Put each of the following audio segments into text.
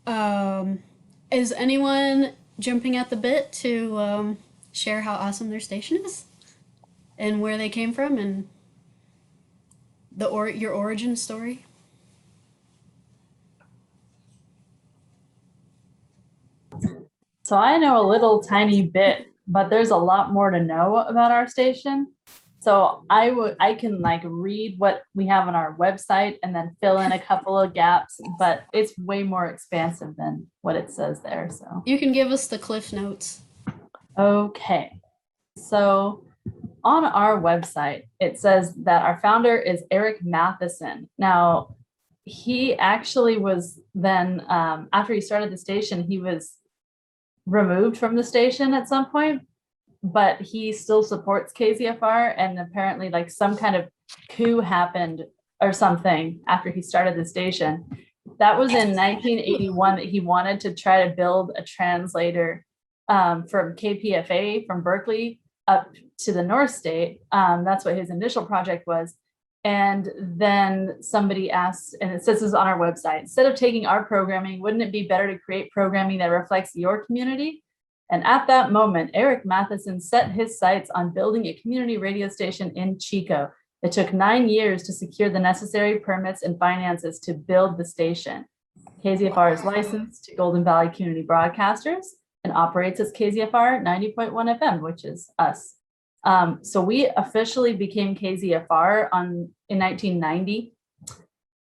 Is anyone jumping at the bit to share how awesome their station is and where they came from and your origin story? So I know a little tiny bit, but there's a lot more to know about our station. So I can like read what we have on our website and then fill in a couple of gaps, but it's way more expansive than what it says there. So You can give us the cliff notes. okay. So on our website, it says that our founder is Eric Matheson. Now, he actually was then, after he started the station, he was removed from the station at some point, but he still supports KZFR. And apparently, like some kind of coup happened or something after he started the station. That was in 1981 that he wanted to try to build a translator from KPFA from Berkeley up to the North State. That's what his initial project was. And then somebody asked, and it says this on our website, instead of taking our programming, wouldn't it be better to create programming that reflects your community? And at that moment, Eric Matheson set his sights on building a community radio station in Chico. It took 9 years to secure the necessary permits and finances to build the station. KZFR is licensed to Golden Valley Community Broadcasters and operates as KZFR 90.1 FM, which is us. So we officially became KZFR in 1990.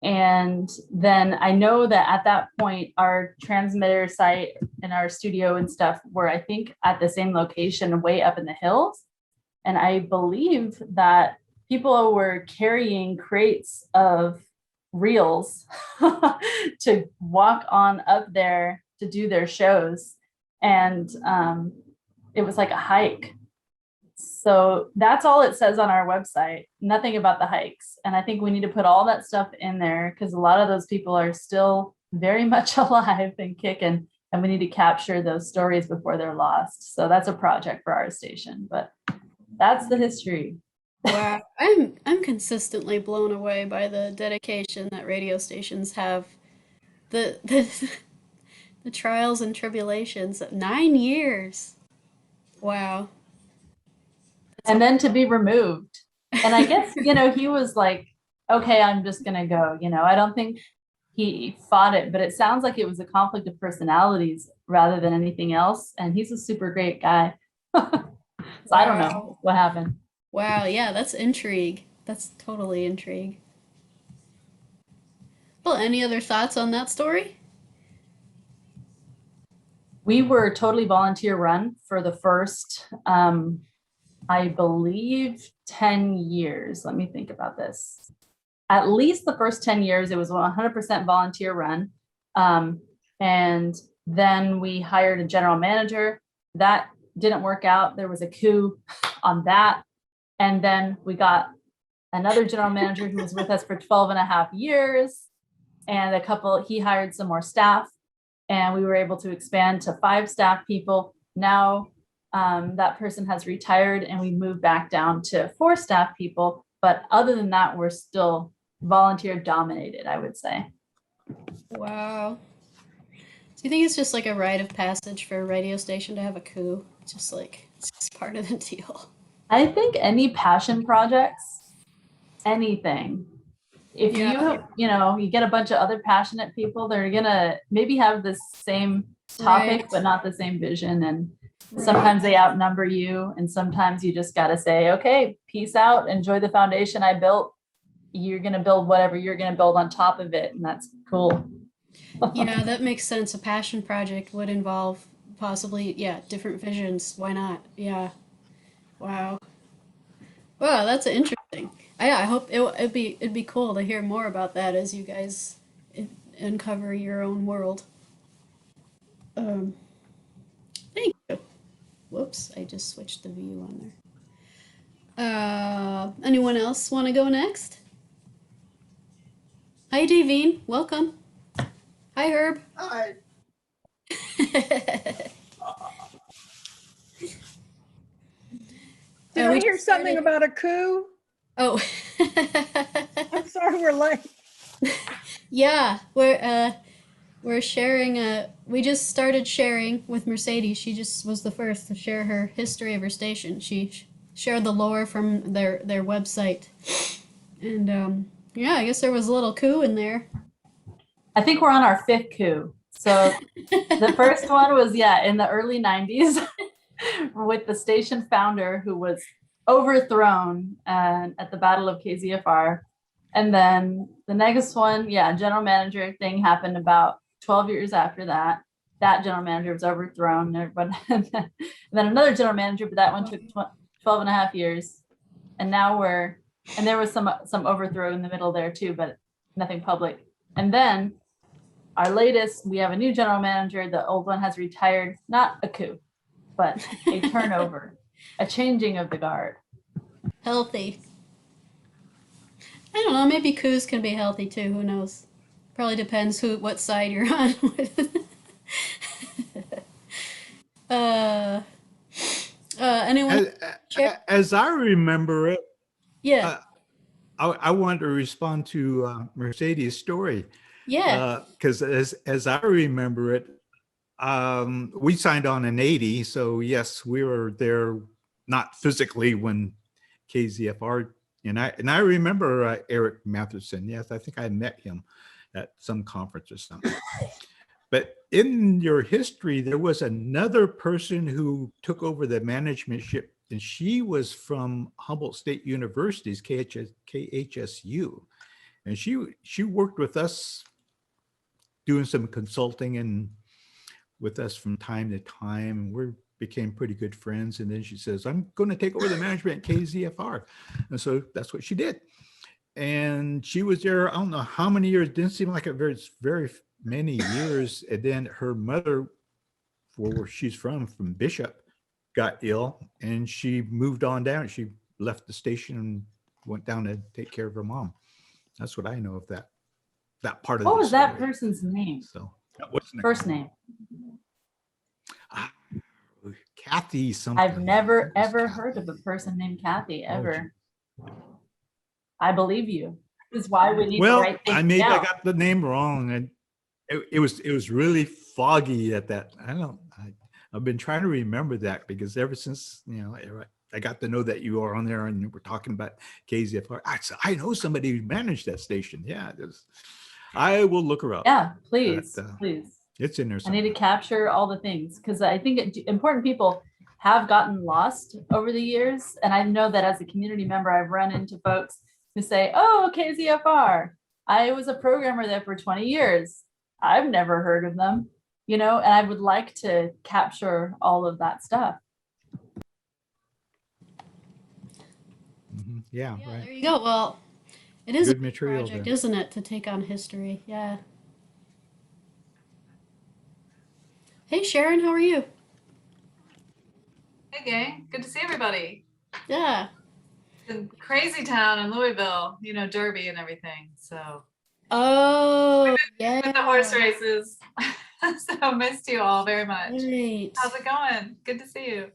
And then I know that at that point, our transmitter site and our studio and stuff were, I think, at the same location way up in the hills. And I believe that people were carrying crates of reels to walk on up there to do their shows. And it was like a hike. So that's all it says on our website, nothing about the hikes. And I think we need to put all that stuff in there because a lot of those people are still very much alive and kicking, and we need to capture those stories before they're lost. So that's a project for our station, but that's the history. Wow, I'm consistently blown away by the dedication that radio stations have. The the trials and tribulations of 9 years. Wow. And then to be removed. And I guess, he was like, okay, I'm just going to go. I don't think he fought it, but it sounds like it was a conflict of personalities rather than anything else. And he's a super great guy. So I don't know what happened. Wow, yeah, that's intrigue. That's totally intrigue. Well, any other thoughts on that story? We were totally volunteer run for the first, I believe 10 years. Let me think about this. At least the first 10 years, it was 100% volunteer run. And then we hired a general manager. That didn't work out. There was a coup on that. And then we got another general manager who was with us for 12 and a half years. And he hired some more staff. And we were able to expand to 5 staff people. Now that person has retired and we moved back down to 4 staff people. But other than that, we're still volunteer dominated, I would say. Wow. Do you think it's just like a rite of passage for a radio station to have a coup? Just like, it's just part of the deal. I think any passion projects, anything, if you get a bunch of other passionate people, they're gonna maybe have the same topic, but not the same vision. And sometimes they outnumber you. And sometimes you just got to say, okay, peace out, enjoy the foundation I built. You're going to build whatever you're going to build on top of it. And that's cool. Yeah, that makes sense. A passion project would involve possibly, different visions. Why not? Yeah. Wow. Wow, that's interesting. I hope it'd be cool to hear more about that as you guys uncover your own world. Thank you. Whoops, I just switched the view on there. Anyone else want to go next? Hi, Davine. Welcome. Hi, Herb. Hi. Did I hear something about a coup? Oh. I'm sorry we're late. Yeah, we're We're sharing we just started sharing with Mercedes. She just was the first to share her history of her station. She shared the lore from their website. And yeah, I guess there was a little coup in there. I think we're on our 5th coup. So the first one was, yeah, in the early 90s with the station founder who was overthrown at the Battle of KZFR. And then the next one, yeah, general manager thing happened about 12 years after that. That general manager was overthrown. And then another general manager, but that one took 12 and a half years. And now and there was some overthrow in the middle there too, but nothing public. And then our latest, we have a new general manager. The old one has retired. Not a coup, but a turnover, a changing of the guard. Healthy. I don't know, maybe coups can be healthy too, who knows? Probably depends what side you're on with. uh, anyone? As I remember it, Yeah, I wanted to respond to Mercedes' story. yeah. Because as I remember it, we signed on in 80. So yes, we were there, not physically when KZFR, and I remember Eric Matheson. Yes, I think I met him at some conference or something. But in your history, there was another person who took over the management ship, and she was from Humboldt State University's KHSU. And she worked with us doing some consulting and with us from time to time. We became pretty good friends. And then she says, I'm going to take over the management at KZFR. And so that's what she did. And she was there, I don't know how many years, didn't seem like it very many years. And then her mother, where she's from Bishop, got ill and she moved on down. She left the station and went down to take care of her mom. That's what I know of that part of What the was that story. person's name? So what's the First name? Kathy something. I've never ever heard of a person named Kathy ever. I believe you. This is why we need to write things maybe down. I got the name wrong, and it was really foggy at that. I've been trying to remember that because ever since I got to know that you are on there and we're talking about KZFR. I know somebody who managed that station. Yeah, I will look her up. Yeah, please, please. It's in there I need somewhere. to capture all the things because I think important people have gotten lost over the years. And I know that as a community member, I've run into folks who say, oh, KZFR, I was a programmer there for 20 years. I've never heard of them, and I would like to capture all of that stuff. Yeah, Yeah, right. there you go. Well, it is Good a material project, there. isn't it, to take on history? Yeah. Hey, Sharon, how are you? Hey gang, good to see everybody. Yeah. The crazy town in Louisville, Derby and everything. So Oh, with the yeah. horse races. So missed you all very much. Great. How's it going? Good to see you.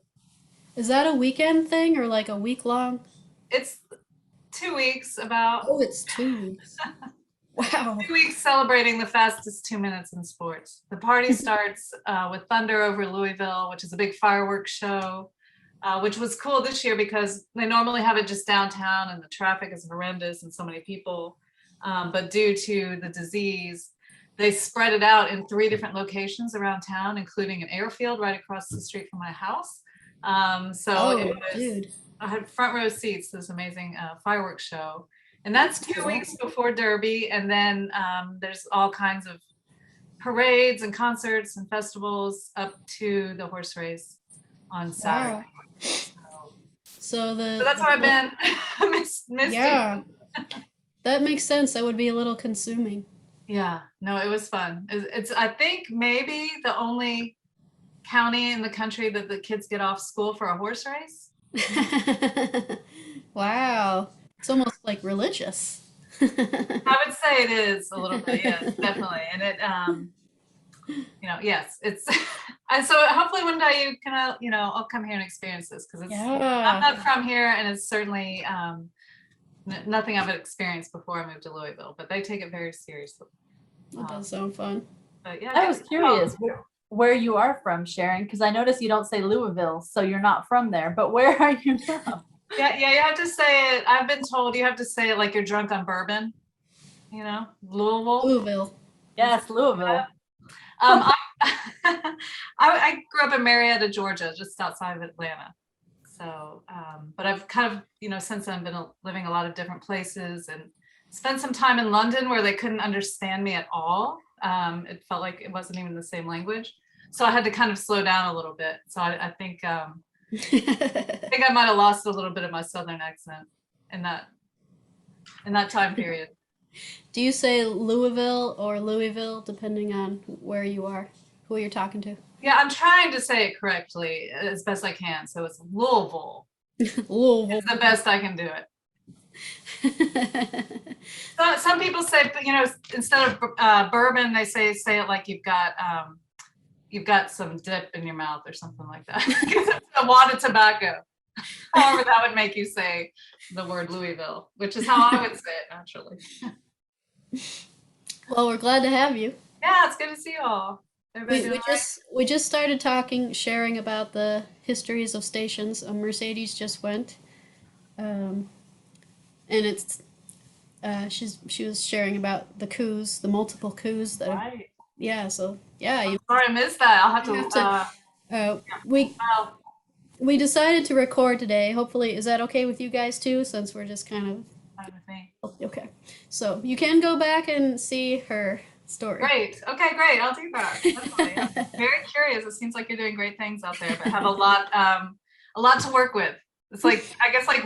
Is that a weekend thing or like a week long? It's 2 weeks about. Oh, it's 2 weeks. Wow. 2 weeks celebrating the fastest 2 minutes in sports. The party starts with Thunder over Louisville, which is a big fireworks show, which was cool this year because they normally have it just downtown and the traffic is horrendous and so many people. But due to the disease, they spread it out in 3 different locations around town, including an airfield right across the street from my house. Dude. I had front row seats to this amazing fireworks show. And that's 2 weeks before Derby. And then there's all kinds of parades and concerts and festivals up to the horse race on Saturday. Wow. So that's where I've been. missed yeah. you. That makes sense. That would be a little consuming. Yeah, no, it was fun. It's I think maybe the only county in the country that the kids get off school for a horse race. Wow. It's almost like religious. I would say it is a little bit, yes, definitely. And it, yes, it's, and so hopefully one day you can, I'll come here and experience this because I'm not from here and it's certainly nothing I've experienced before I moved to Louisville, but they take it very seriously. That does sound fun. But yeah, I was curious where you are from, Sharon, because I noticed you don't say Louisville, so you're not from there. But where are you from? Yeah, you have to say it. I've been told you have to say it like you're drunk on bourbon. You know, Louisville. Louisville. Yes, Louisville. I, I grew up in Marietta, Georgia, just outside of Atlanta. So, but I've kind of, since then been living a lot of different places and spent some time in London where they couldn't understand me at all. It felt like it wasn't even the same language. So I had to kind of slow down a little bit. So I think I might have lost a little bit of my Southern accent in that time period. Do you say Louisville or Louisville, depending on where you are, who you're talking to? Yeah, I'm trying to say it correctly as best I can. So it's Louisville. Louisville. It's the best I can do it. So, some people say, instead of bourbon, they say it like you've got some dip in your mouth or something like that. Because it's a wad of tobacco. However, that would make you say the word Louisville, which is how I would say it naturally. Well, we're glad to have you. Yeah, it's good to see you all. We just started sharing about the histories of stations. Mercedes just went, and it's she was sharing about the coups, the multiple coups that have, Right. yeah. So yeah, I'm sorry I missed that. I'll have to. We decided to record today. Hopefully, is that okay with you guys too? Since we're just kind of Fine with me. okay. So you can go back and see her story. Great. Okay, great. I'll do that. Definitely. I'm very curious. It seems like you're doing great things out there, but have a lot to work with. It's like, I guess like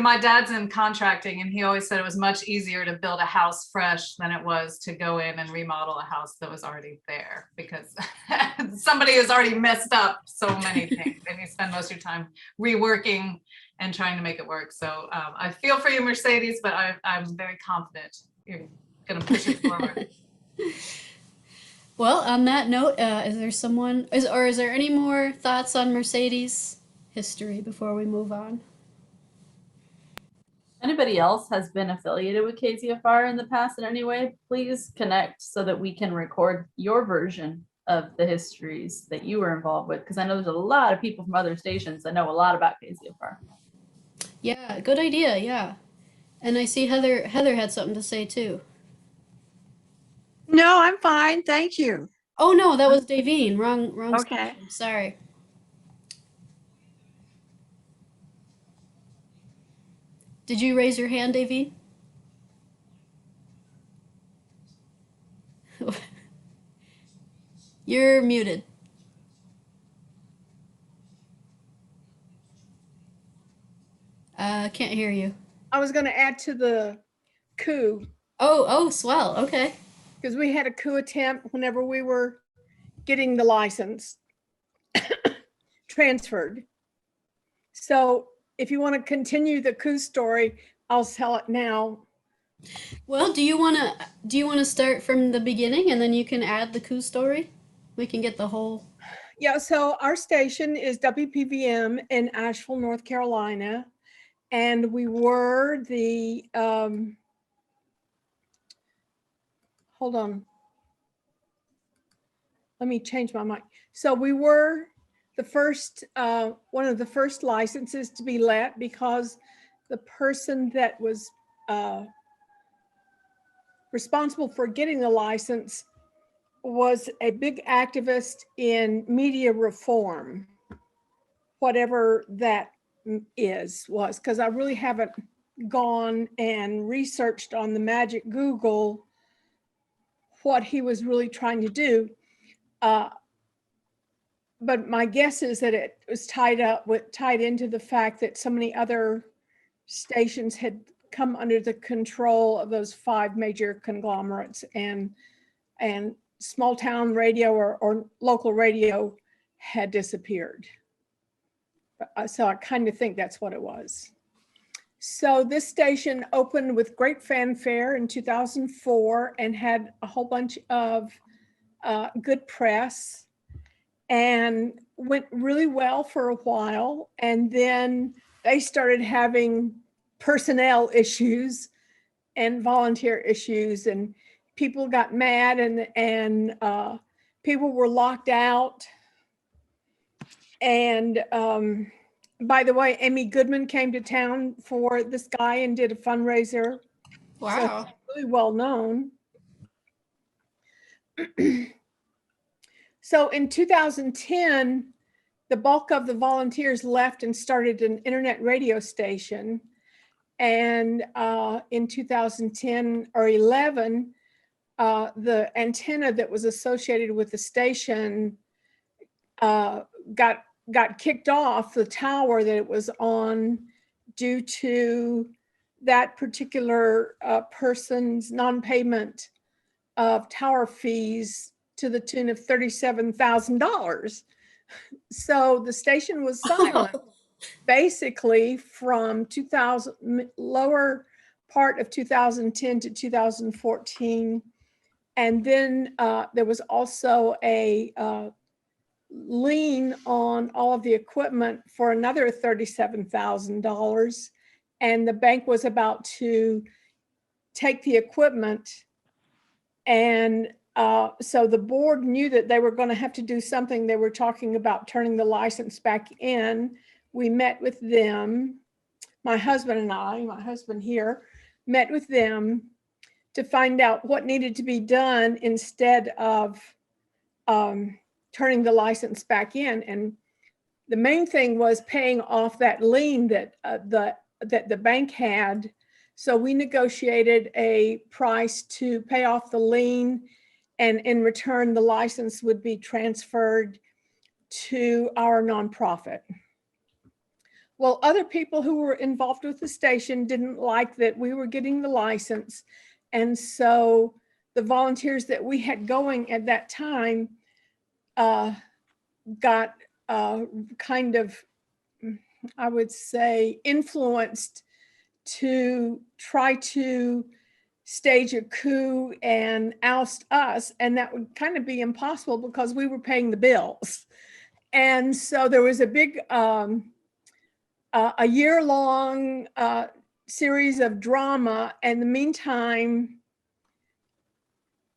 my dad's in contracting and he always said it was much easier to build a house fresh than it was to go in and remodel a house that was already there because somebody has already messed up so many things and you spend most of your time reworking and trying to make it work. So I feel for you, Mercedes, but I'm very confident you're going to push it forward. Well, on that note, is there any more thoughts on Mercedes history before we move on? Anybody else has been affiliated with KZFR in the past in any way, please connect so that we can record your version of the histories that you were involved with. Because I know there's a lot of people from other stations that know a lot about KZFR. Yeah, good idea. Yeah. And I see Heather had something to say too. No, I'm fine. Thank you. Oh no, that was Davine. Wrong. Okay. Station. Sorry. Did you raise your hand, Davine? You're muted. Can't hear you. I was going to add to the coup Oh, swell. Okay. because we had a coup attempt whenever we were getting the license transferred. So if you want to continue the coup story, I'll tell it now. Well, do you want to start from the beginning and then you can add the coup story? We can get the whole. Yeah, so our station is WPVM in Asheville, North Carolina. And we were the, hold on. Let me change my mic. So we were the first, one of the first licenses to be let because the person that was responsible for getting the license was a big activist in media reform, whatever that was, because I really haven't gone and researched on the magic Google what he was really trying to do. But my guess is that it was tied into the fact that so many other stations had come under the control of those 5 major conglomerates, and small town radio or local radio had disappeared. So I kind of think that's what it was. So this station opened with great fanfare in 2004 and had a whole bunch of good press and went really well for a while. And then they started having personnel issues and volunteer issues. And people got mad and people were locked out. And by the way, Amy Goodman came to town for this guy and did a fundraiser. Wow. So really well known. So in 2010, the bulk of the volunteers left and started an internet radio station. And in 2010 or 11, the antenna that was associated with the station got kicked off the tower that it was on due to that particular person's non-payment of tower fees to the tune of $37,000. So the station was silent basically from 2000, lower part of 2010 to 2014. And then there was also a lien on all of the equipment for another $37,000. And the bank was about to take the equipment. And so the board knew that they were going to have to do something. They were talking about turning the license back in. We met with them. My husband and I, my husband here, met with them to find out what needed to be done instead of turning the license back in. And the main thing was paying off that lien that the bank had. So we negotiated a price to pay off the lien, and in return, the license would be transferred to our nonprofit. Well, other people who were involved with the station didn't like that we were getting the license. And so the volunteers that we had going at that time got kind of, I would say, influenced to try to stage a coup and oust us. And that would kind of be impossible because we were paying the bills. And so there was a big, a year-long series of drama. In the meantime,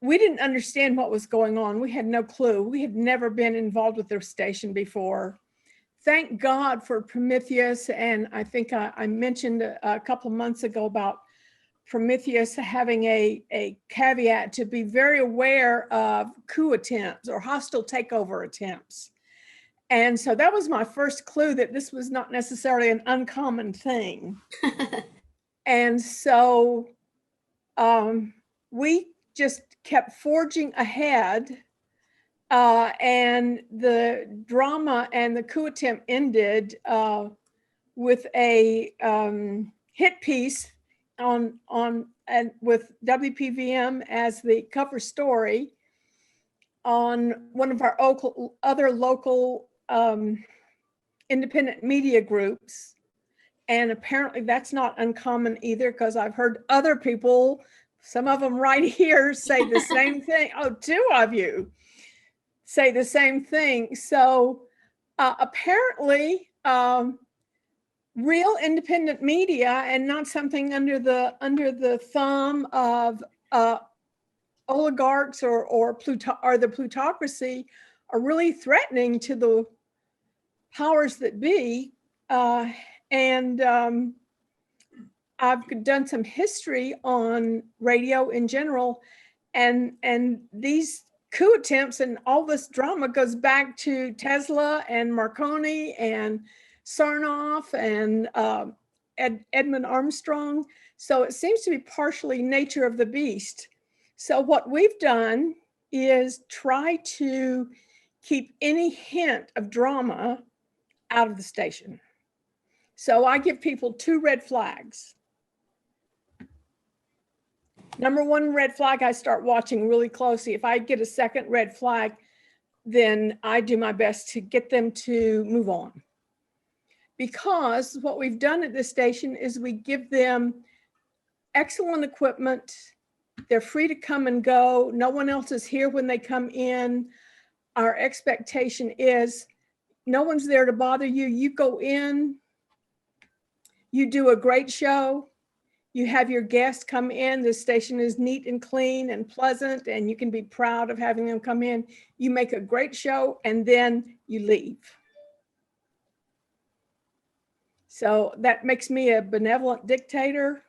we didn't understand what was going on. We had no clue. We had never been involved with their station before. Thank God for Prometheus. And I think I mentioned a couple of months ago about Prometheus having a caveat to be very aware of coup attempts or hostile takeover attempts. And so that was my first clue that this was not necessarily an uncommon thing. And so we just kept forging ahead, and the drama and the coup attempt ended with a hit piece on and with WPVM as the cover story on one of our other local independent media groups. And apparently that's not uncommon either, because I've heard other people, some of them right here, say the same thing. Oh, two of you say the same thing. So apparently real independent media, and not something under the thumb of oligarchs or the plutocracy, are really threatening to the powers that be. And I've done some history on radio in general, and these coup attempts and all this drama goes back to Tesla and Marconi and Sarnoff and Edmund Armstrong. So it seems to be partially nature of the beast. So what we've done is try to keep any hint of drama out of the station. So I give people 2 red flags. Number 1 red flag, I start watching really closely. If I get a second red flag, then I do my best to get them to move on. Because what we've done at this station is we give them excellent equipment. They're free to come and go. No one else is here when they come in. Our expectation is no one's there to bother you. You go in, you do a great show, You have your guests come in, the station is neat and clean and pleasant, and you can be proud of having them come in. You make a great show, and then you leave. So that makes me a benevolent dictator.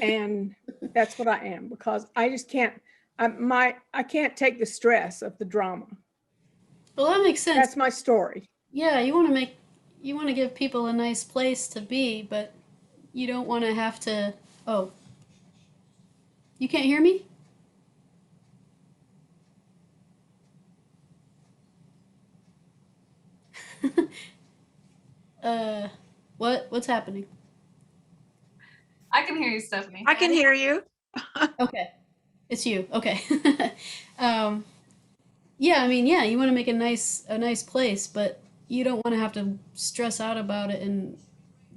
And that's what I am, because I just can't, I can't take the stress of the drama. Well, that makes sense. That's my story. Yeah, you want to give people a nice place to be, but you don't want to have to. Oh, you can't hear me? What's happening? I can hear you, Stephanie. I can hear you. Okay, it's you. Okay. Yeah, I mean, yeah, you want to make a nice place, but you don't want to have to stress out about it, and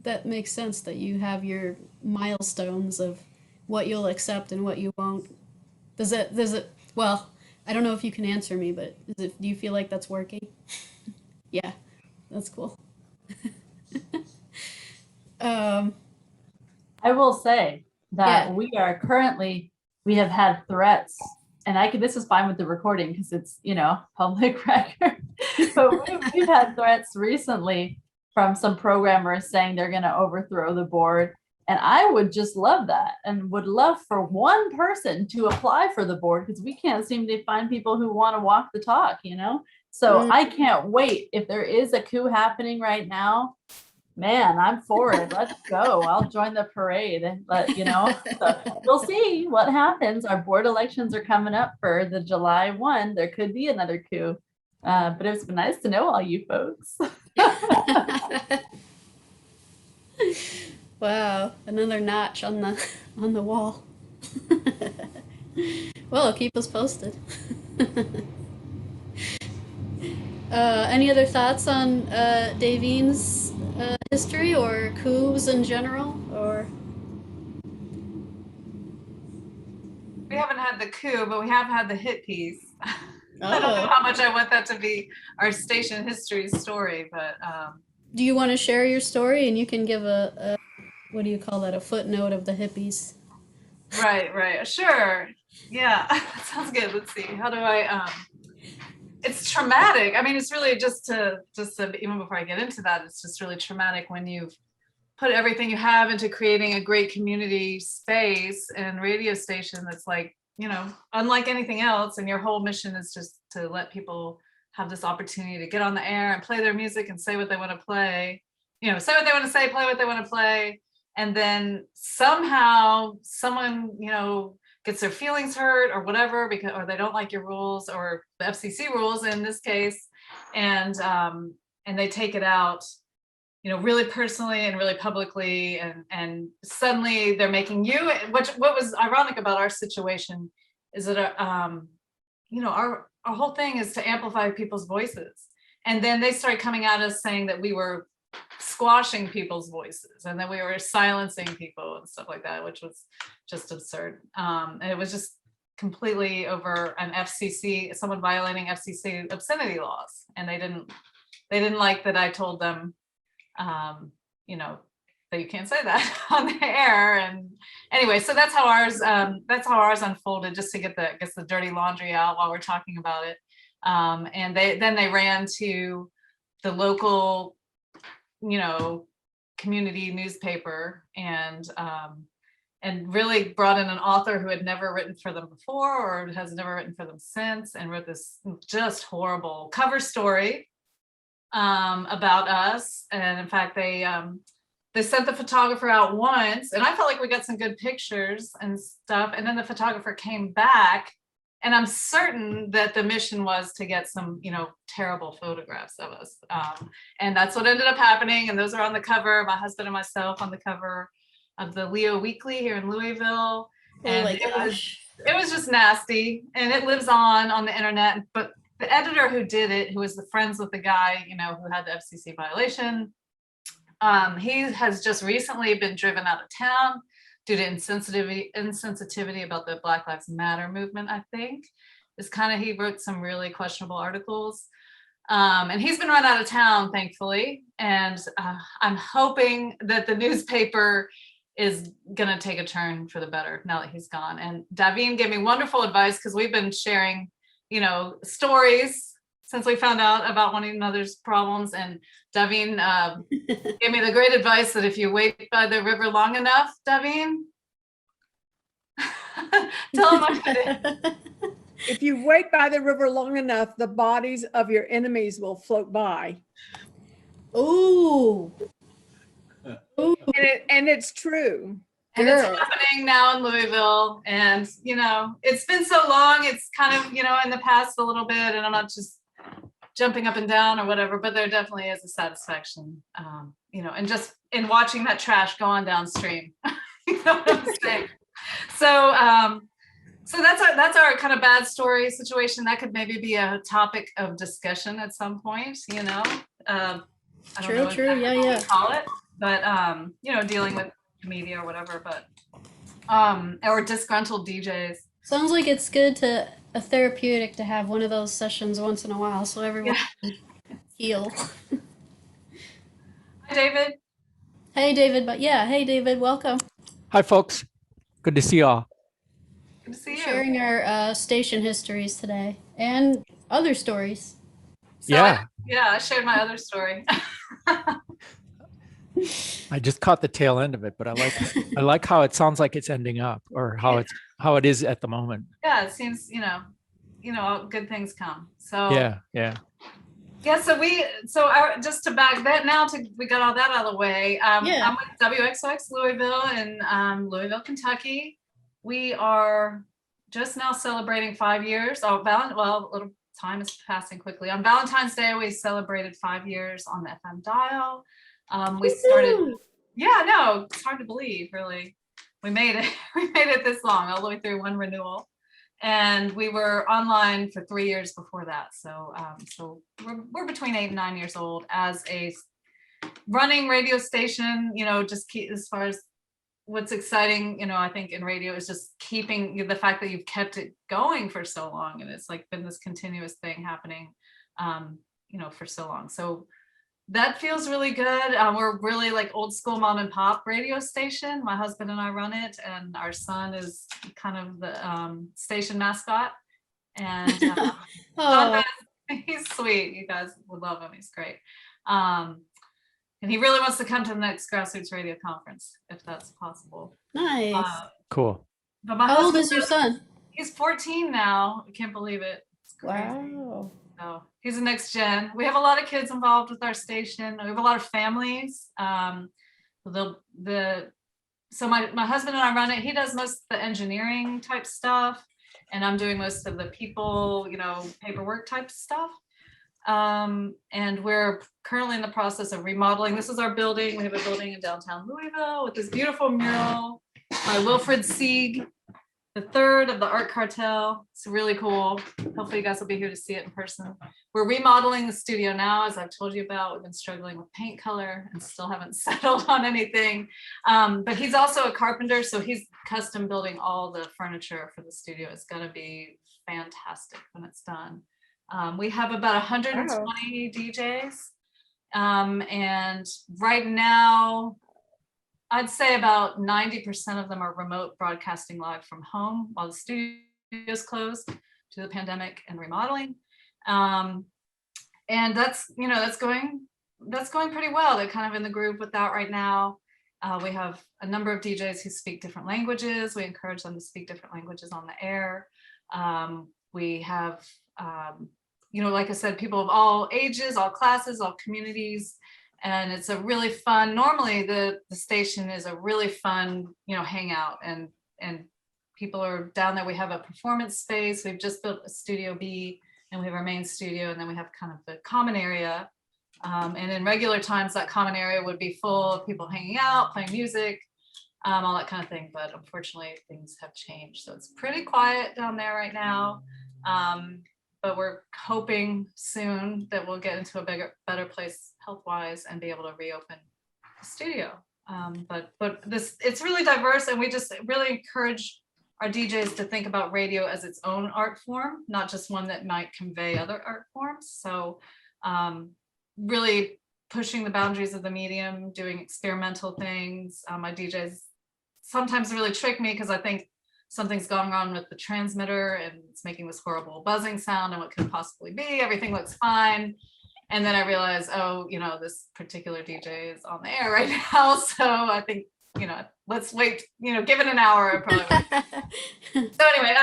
that makes sense that you have your milestones of what you'll accept and what you won't. Does it, well, I don't know if you can answer me, but do you feel like that's working? Yeah, that's cool. I will say that Yeah. we have had threats, and this is fine with the recording because it's, public record. But we've had threats recently from some programmers saying they're going to overthrow the board. And I would just love that, and would love for one person to apply for the board, because we can't seem to find people who want to walk the talk, So I can't wait. If there is a coup happening right now, man, I'm for it. Let's go. I'll join the parade. But, so we'll see what happens. Our board elections are coming up for the July 1. There could be another coup. But it's been nice to know all you folks. Wow, another notch on the wall. Well, keep us posted. Any other thoughts on Davine's history or coups in general, or? We haven't had the coup, but we have had the hit piece. I don't know Oh. how much I want that to be our station history story, but Do you want to share your story, and you can give a what do you call that, a footnote of the hippies? right, sure, yeah, that sounds good. Let's see, how do I it's traumatic. I mean, it's really just to even before I get into that, it's just really traumatic when you've put everything you have into creating a great community space and radio station that's like, unlike anything else, and your whole mission is just to let people have this opportunity to get on the air and play their music and say what they want to play, say what they want to say, play what they want to play. And then somehow someone, gets their feelings hurt or whatever, or they don't like your rules, or the FCC rules in this case, and they take it out, really personally and really publicly, and suddenly they're making you. What was ironic about our situation is that our whole thing is to amplify people's voices, and then they started coming at us saying that we were squashing people's voices and that we were silencing people and stuff like that, which was just absurd. And it was just completely over an FCC, someone violating FCC obscenity laws, and they didn't like that I told them, that you can't say that on the air. And anyway, so that's how ours unfolded, just to get the dirty laundry out while we're talking about it. And they ran to the local, community newspaper, and really brought in an author who had never written for them before, or has never written for them since, and wrote this just horrible cover story about us. And in fact, they sent the photographer out once, and I felt like we got some good pictures and stuff. And then the photographer came back, and I'm certain that the mission was to get some, terrible photographs of us. And that's what ended up happening. And those are on the cover, my husband and myself on the cover of the Leo Weekly here in Louisville. And it was just nasty, and it lives on the internet. But the editor who did it, who was friends with the guy, who had the FCC violation, he has just recently been driven out of town due to insensitivity about the Black Lives Matter movement, I think. He wrote some really questionable articles. And he's been run out of town, thankfully. And I'm hoping that the newspaper is gonna take a turn for the better now that he's gone. And Davine gave me wonderful advice because we've been sharing, you know, stories since we found out about one another's problems. And Davine gave me the great advice that if you wait by the river long enough, Davine, tell him what to do. If you wait by the river long enough, the bodies of your enemies will float by. Ooh. Ooh. And it's true. And it's happening now in Louisville. And, you know, it's been so long. It's kind of, you know, in the past a little bit, and I'm not just jumping up and down or whatever, but there definitely is a satisfaction, you know, and just in watching that trash go on downstream. You know what I'm saying? So, so that's our kind of bad story situation. That could maybe be a topic of discussion at some point, you know. I don't know True. exactly Yeah, what yeah. we call it, but you know, dealing with media or whatever, but or disgruntled DJs. Sounds like it's good to a therapeutic to have one of those sessions once in a while, so everyone can heal. Hi, David. Hey, David. But yeah, hey, David. Welcome. Hi, folks. Good to see y'all. Good to see you. Sharing our station histories today and other stories. So Yeah. I shared my other story. I just caught the tail end of it, but I like how it sounds like it's ending up, or how it is at the moment. Yeah, it seems, you know, good things come. So Yeah. So just to back that now, we got all that out of the way. I'm with WXOX Louisville in Louisville, Kentucky. We are just now celebrating 5 years. Oh, a little time is passing quickly. On Valentine's Day, we celebrated 5 years on the FM dial. We started, no, it's hard to believe, really. We made it. We made it this long, all the way through one renewal. And we were online for 3 years before that. So so we're between 8 and 9 years old as a running radio station, you know, just keep, as far as what's exciting, you know, I think in radio is just keeping the fact that you've kept it going for so long. And it's like been this continuous thing happening, you know, for so long. So that feels really good. We're really like old school mom and pop radio station. My husband and I run it, and our son is kind of the station mascot. And Oh, he's sweet. You guys would love him. He's great. And he really wants to come to the next grassroots radio conference, if that's possible. nice. Cool. But my How old is husband, your son? he's 14 now. I can't believe it. It's crazy. Wow. So he's the next gen. We have a lot of kids involved with our station. We have a lot of families. So my husband and I run it. He does most of the engineering type stuff, and I'm doing most of the people, you know, paperwork type stuff. And we're currently in the process of remodeling. This is our building. We have a building in downtown Louisville with this beautiful mural by Wilfred Sieg, the third of the Art Cartel. It's really cool. Hopefully you guys will be here to see it in person. We're remodeling the studio now, as I've told you about. We've been struggling with paint color and still haven't settled on anything. But he's also a carpenter, so he's custom building all the furniture for the studio. It's gonna be fantastic when it's done. We have about 120 DJs. And right now, I'd say about 90% of them are remote broadcasting live from home while the studio is closed due to the pandemic and remodeling. And that's, you know, that's going pretty well. They're kind of in the groove with that right now. We have a number of DJs who speak different languages. We encourage them to speak different languages on the air. We have, you know, like I said, people of all ages, all classes, all communities. And it's a really fun, normally the station is a really fun, you know, hangout, and people are down there. We have a performance space. We've just built a Studio B, and we have our main studio, and then we have kind of the common area. And in regular times, that common area would be full of people hanging out, playing music, all that kind of thing. But unfortunately, things have changed. So it's pretty quiet down there right now. But we're hoping soon that we'll get into a better place health-wise and be able to reopen the studio. But it's really diverse, and we just really encourage our DJs to think about radio as its own art form, not just one that might convey other art forms. So really pushing the boundaries of the medium, doing experimental things. My DJs sometimes really trick me because I think something's going on with the transmitter and it's making this horrible buzzing sound, and what could it possibly be? Everything looks fine. And then I realize, oh, this particular DJ is on the air right now. So I think, let's wait, give it an hour. I probably would. So anyway,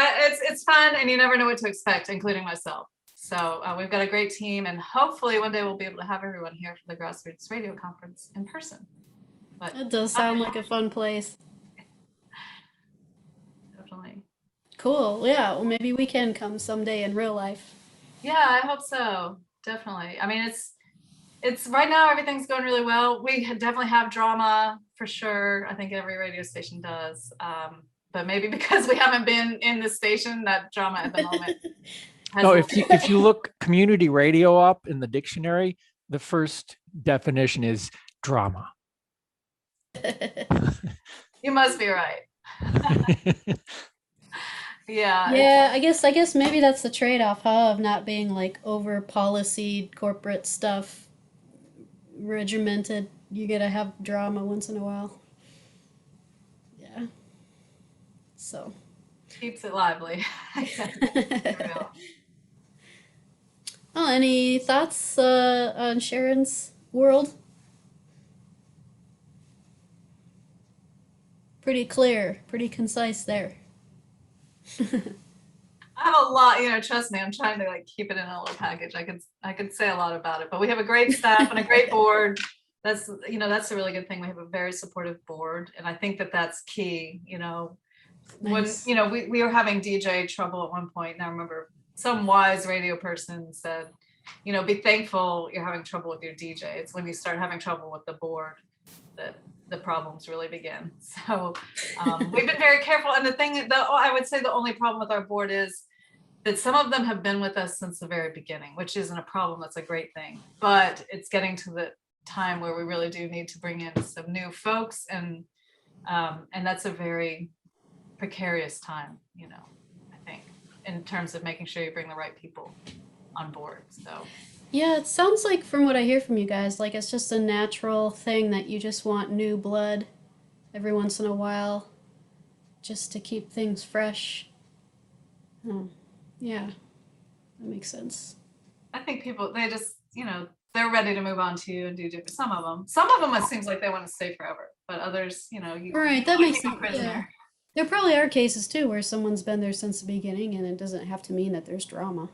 it's fun, and you never know what to expect, including myself. So we've got a great team, and hopefully one day we'll be able to have everyone here for the Grassroots Radio Conference in person. But It does sound like a fun place. definitely. Cool. Yeah. Well, maybe we can come someday in real life. Yeah, I hope so. Definitely. I mean, it's right now everything's going really well. We definitely have drama for sure. I think every radio station does. But maybe because we haven't been in the station, that drama at the moment. No, if you look community radio up in the dictionary, the first definition is drama. You must be right. Yeah. Yeah, I guess maybe that's the trade-off, huh, of not being like over policed corporate stuff, regimented. You gotta have drama once in a while. Yeah. So. Keeps it lively. Oh, any thoughts on Sharon's world? Pretty clear, pretty concise there. I have a lot, trust me, I'm trying to keep it in a little package. I could say a lot about it, but we have a great staff and a great board. That's a really good thing. We have a very supportive board, and I think that that's key. Nice. When we were having DJ trouble at one point, and I remember some wise radio person said, be thankful you're having trouble with your DJ. It's when you start having trouble with the board that the problems really begin. So we've been very careful. And the thing, I would say the only problem with our board is that some of them have been with us since the very beginning, which isn't a problem. That's a great thing. But it's getting to the time where we really do need to bring in some new folks. And that's a very precarious time, I think, in terms of making sure you bring the right people on board. So Yeah, it sounds like from what I hear from you guys, like it's just a natural thing that you just want new blood every once in a while just to keep things fresh. Oh, yeah, that makes sense. I think people, they just, they're ready to move on to you and do different. Some of them, it seems like they want to stay forever, but others, Right, that makes sense. Yeah. Prisoner. There probably are cases too where someone's been there since the beginning and it doesn't have to mean that there's drama.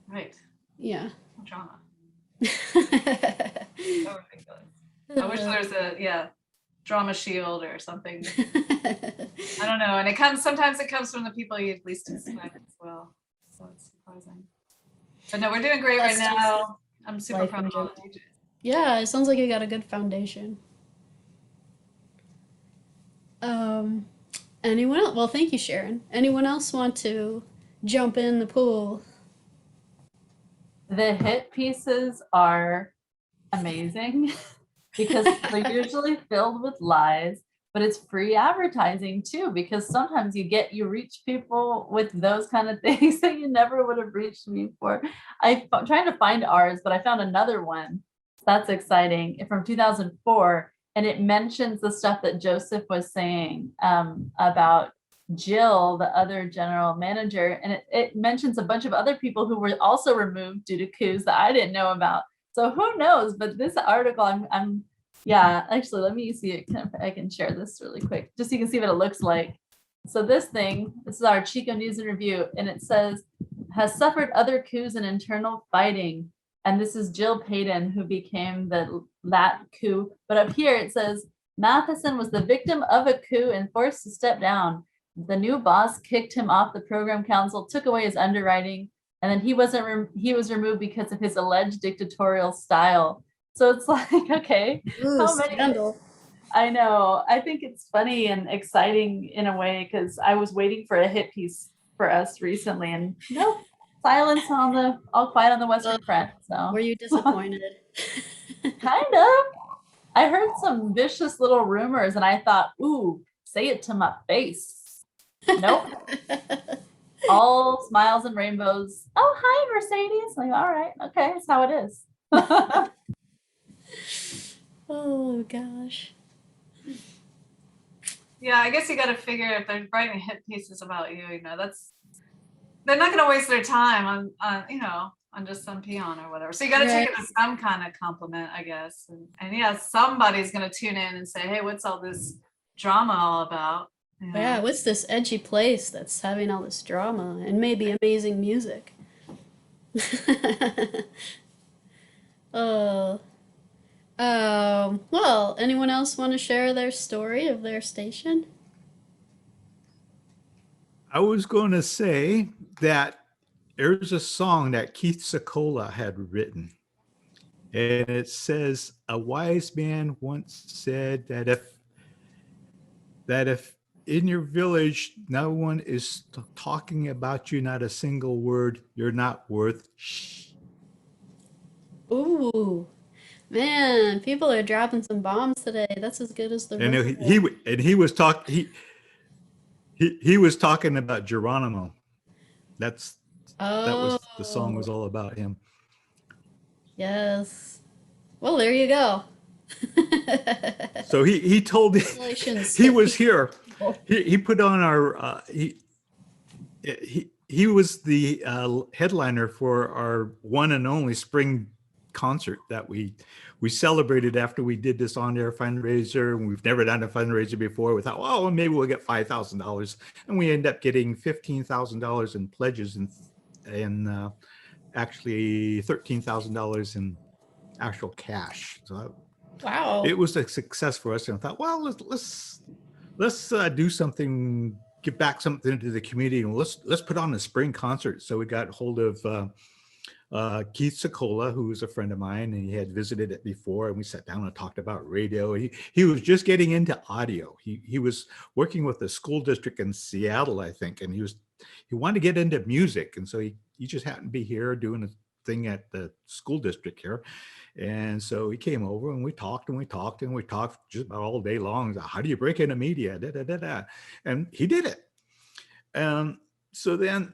Right. Yeah. Drama. So ridiculous. I wish there was a drama shield or something. I don't know. And sometimes it comes from the people you least expect as well. So it's surprising. But no, we're doing great right now. I'm super proud of all the DJs. Yeah, it sounds like you got a good foundation. Anyone else? Well, thank you, Sharon. Anyone else want to jump in the pool? The hit pieces are amazing because they're usually filled with lies, but it's free advertising too, because sometimes you reach people with those kind of things that you never would have reached me for. I'm trying to find ours, but I found another one. That's exciting, from 2004. And it mentions the stuff that Joseph was saying about Jill, the other general manager. And it mentions a bunch of other people who were also removed due to coups that I didn't know about. So who knows? But this article, actually, let me see it. I can share this really quick, just so you can see what it looks like. So this is our Chico News and Review, and it says, has suffered other coups and internal fighting. And this is Jill Payton, who became the Lat coup. But up here it says, Matheson was the victim of a coup and forced to step down. The new boss kicked him off the program council, took away his underwriting, and then he was removed because of his alleged dictatorial style. So it's like, okay, Ooh, how many? scandal. I know. I think it's funny and exciting in a way, because I was waiting for a hit piece for us recently, and nope. Silence on the All Quiet on the Western Front. So Were you disappointed? kind of. I heard some vicious little rumors and I thought, ooh, say it to my face. Nope. All smiles and rainbows. Oh, hi, Mercedes. Like, all right, okay, that's how it is. Oh gosh. Yeah, I guess you got to figure if they're writing hit pieces about you, they're not going to waste their time on just some peon or whatever. So you got to take it as some kind of compliment, I guess. And yeah, somebody's going to tune in and say, hey, what's all this drama all about? Yeah, what's this edgy place that's having all this drama and maybe amazing music? Oh, well, anyone else want to share their story of their station? I was going to say that there's a song that Keith Secola had written. And it says, a wise man once said that if in your village no one is talking about you, not a single word, you're not worth shh. Ooh, man, people are dropping some bombs today. That's as good as the And rest of he them. he was talking he was talking about Geronimo. That was the song was Oh, all about him. yes. Well, there you go. So he told me Congratulations. he was here. He put on our he was the headliner for our one and only spring concert that we celebrated after we did this on-air fundraiser. And we've never done a fundraiser before. We thought, well, maybe we'll get $5,000, and we end up getting $15,000 in pledges and actually $13,000 in actual cash. So Wow. it was a success for us, and I thought, well, let's do something, give back something to the community, and let's put on a spring concert. So we got hold of Keith Secola, who was a friend of mine, and he had visited it before, and we sat down and talked about radio. He was just getting into audio. He was working with the school district in Seattle, I think, and he wanted to get into music, and so he just happened to be here doing a thing at the school district here. And so he came over and we talked and we talked and we talked just about all day long. How do you break into media? Da, da, da, da. And he did it. So then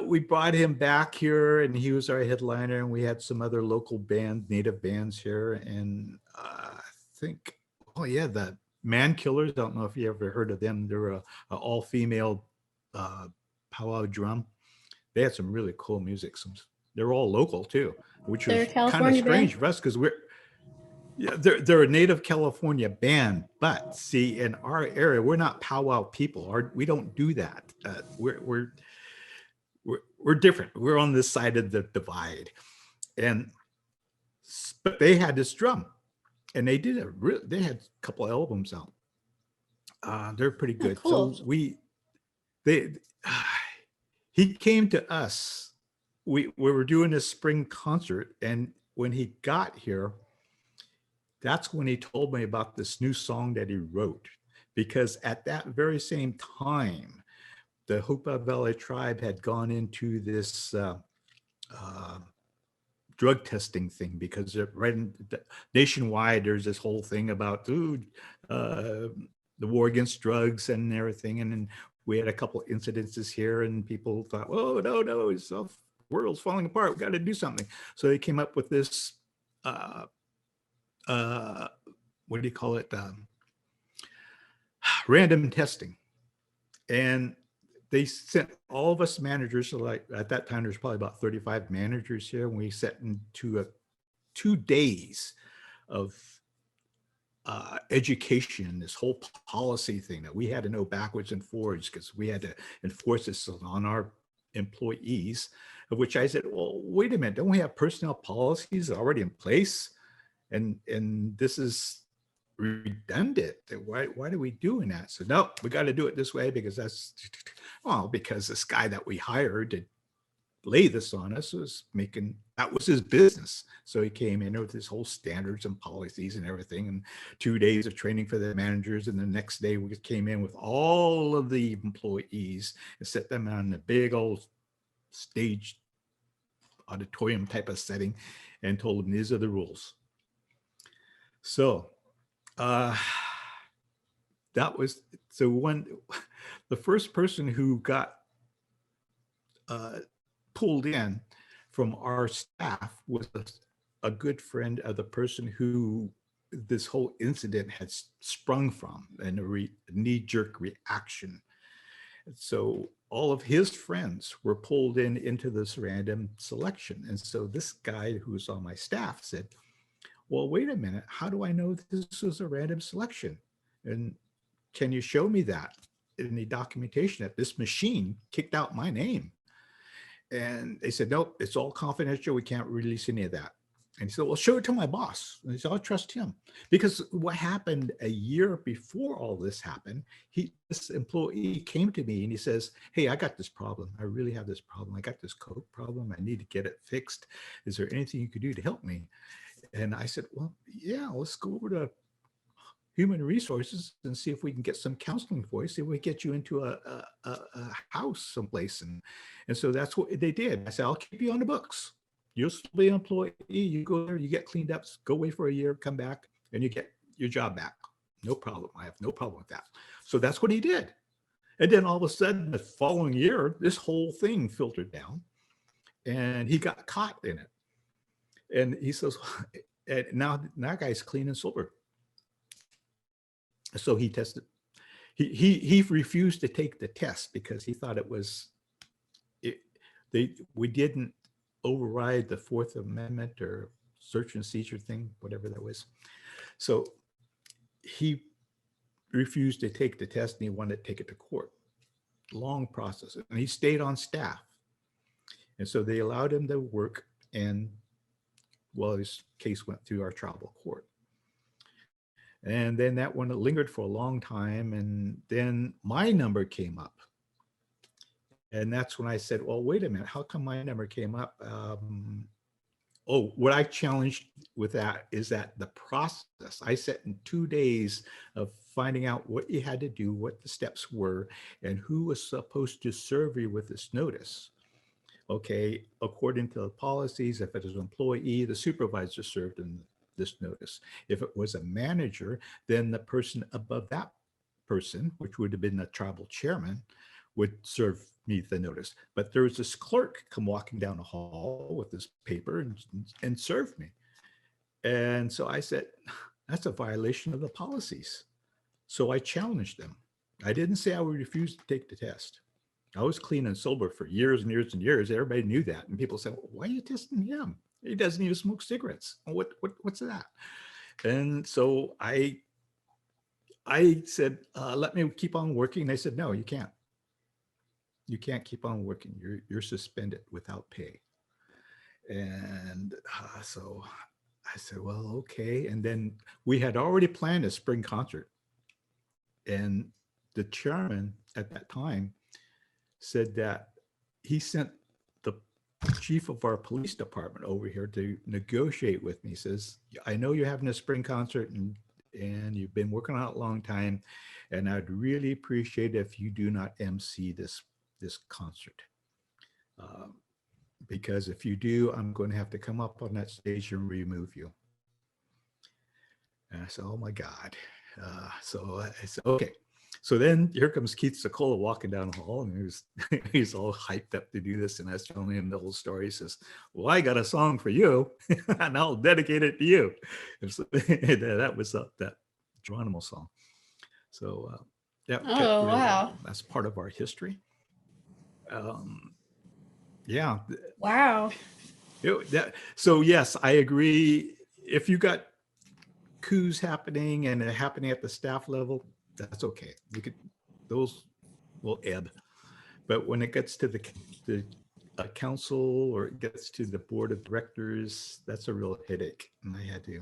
we brought him back here, and he was our headliner, and we had some other local native bands here. And I think, oh yeah, the Man Killers. I don't know if you ever heard of them. They're a all-female powwow drum. They had some really cool music. They're all local too, which They're was a kind of California strange band? for us because they're a native California band, but see, in our area, we're not powwow people. We don't do that. We're different. We're on this side of the divide, but they had this drum, and they had a couple of albums out. They're pretty Oh, good. cool. So he came to us. We were doing a spring concert, and when he got here, that's when he told me about this new song that he wrote, because at that very same time, the Hoopa Valley tribe had gone into this drug testing thing, because nationwide, there's this whole thing about the war against drugs and everything. And then we had a couple of incidences here, and people thought, oh, no, it's the world's falling apart. We got to do something. So they came up with this, what do you call it? Random testing. And they sent all of us managers, so like at that time, there's probably about 35 managers here, and we set into 2 days of education, this whole policy thing that we had to know backwards and forwards, because we had to enforce this on our employees, of which I said, well, wait a minute, don't we have personnel policies already in place? And this is redundant. Why are we doing that? So no, we got to do it this way, because because this guy that we hired to lay this on us that was his business. So he came in with his whole standards and policies and everything, and 2 days of training for the managers. And the next day we came in with all of the employees and set them on a big old stage auditorium type of setting and told them, these are the rules. So the first person who got pulled in from our staff was a good friend of the person who this whole incident had sprung from, and a knee-jerk reaction. So all of his friends were pulled into this random selection. And so this guy who was on my staff said, well, wait a minute, how do I know this was a random selection? And can you show me that in the documentation that this machine kicked out my name? And they said, nope, it's all confidential. We can't release any of that. And he said, well, show it to my boss. And he said, I'll trust him. Because what happened a year before all this happened, this employee came to me and he says, hey, I got this problem. I really have this problem. I got this code problem. I need to get it fixed. Is there anything you could do to help me? And I said, well, yeah, let's go over to Human Resources and see if we can get some counseling for you, see if we get you into a house someplace. And so that's what they did. I said, I'll keep you on the books. You'll still be an employee. You go there, you get cleaned up, go away for a year, come back, and you get your job back. No problem. I have no problem with that. So that's what he did. And then all of a sudden, the following year, this whole thing filtered down, and he got caught in it. And he says, and now that guy's clean and sober. So he tested. He refused to take the test because he thought it was. We didn't override the Fourth Amendment or search and seizure thing, whatever that was. So he refused to take the test and he wanted to take it to court. Long process. And he stayed on staff. And so they allowed him to work, and well, his case went through our tribal court. And then that one lingered for a long time. And then my number came up. And that's when I said, well, wait a minute, how come my number came up? What I challenged with that is that the process, I set in 2 days of finding out what you had to do, what the steps were, and who was supposed to serve you with this notice. Okay, according to the policies, if it was an employee, the supervisor served in this notice. If it was a manager, then the person above that person, which would have been the tribal chairman, would serve me the notice. But there was this clerk come walking down the hall with this paper and served me. And so I said, that's a violation of the policies. So I challenged them. I didn't say I would refuse to take the test. I was clean and sober for years and years and years. Everybody knew that. And people said, well, why are you testing him? He doesn't even smoke cigarettes. What's that? And so I said, let me keep on working. They said, no, you can't. You can't keep on working. You're suspended without pay. And so I said, well, okay. And then we had already planned a spring concert. And the chairman at that time said that he sent the chief of our police department over here to negotiate with me. He says, I know you're having a spring concert and you've been working on it a long time. And I'd really appreciate it if you do not MC this concert. Because if you do, I'm going to have to come up on that stage and remove you. And I said, oh my God. So I said, okay. So then here comes Keith Sokola walking down the hall, and he's all hyped up to do this. And I was telling him the whole story. He says, well, I got a song for you and I'll dedicate it to you. And so that was that Geronimo song. So wow. That's part of our history. Yeah. Wow. So yes, I agree. If you got coups happening and they're happening at the staff level, that's okay. Those will ebb. But when it gets to the council or it gets to the board of directors, that's a real headache. And I had to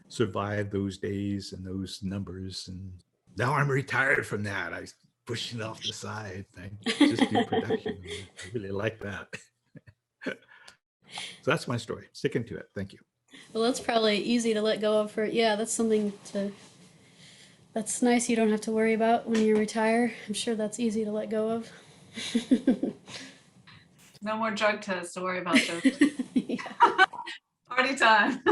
survive those days and those numbers. And now I'm retired from that. I push it off the side. I just do production. I really like that. So that's my story. Sticking to it. Thank you. Well, that's probably easy to let go of that's something that's nice. You don't have to worry about when you retire. I'm sure that's easy to let go of. No more drug tests to worry about, Joe. Yeah. Party time.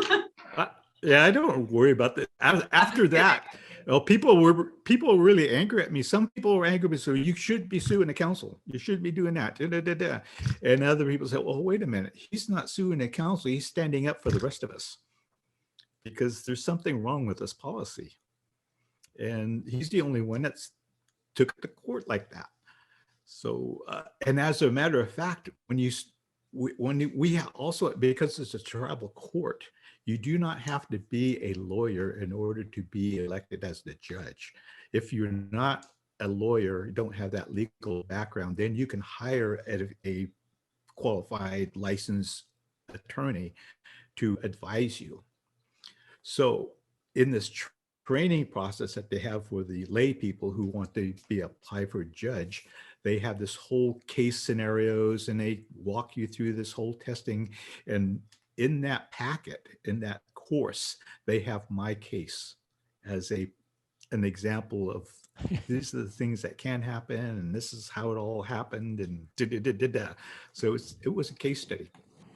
Yeah, I don't worry about that. After that, people were really angry at me. Some people were angry at me, so you should be suing the council. You should be doing that. And other people said, well, wait a minute. He's not suing the council. He's standing up for the rest of us. because there's something wrong with this policy. And he's the only one that's took it to court like that. So, and as a matter of fact, when we also, because it's a tribal court, you do not have to be a lawyer in order to be elected as the judge. If you're not a lawyer, don't have that legal background, then you can hire a qualified licensed attorney to advise you. So in this training process that they have for the lay people who want to apply for a judge, they have this whole case scenarios and they walk you through this whole testing. And in that packet, in that course, they have my case as an example of these are the things that can happen and this is how it all happened and so it was a case study.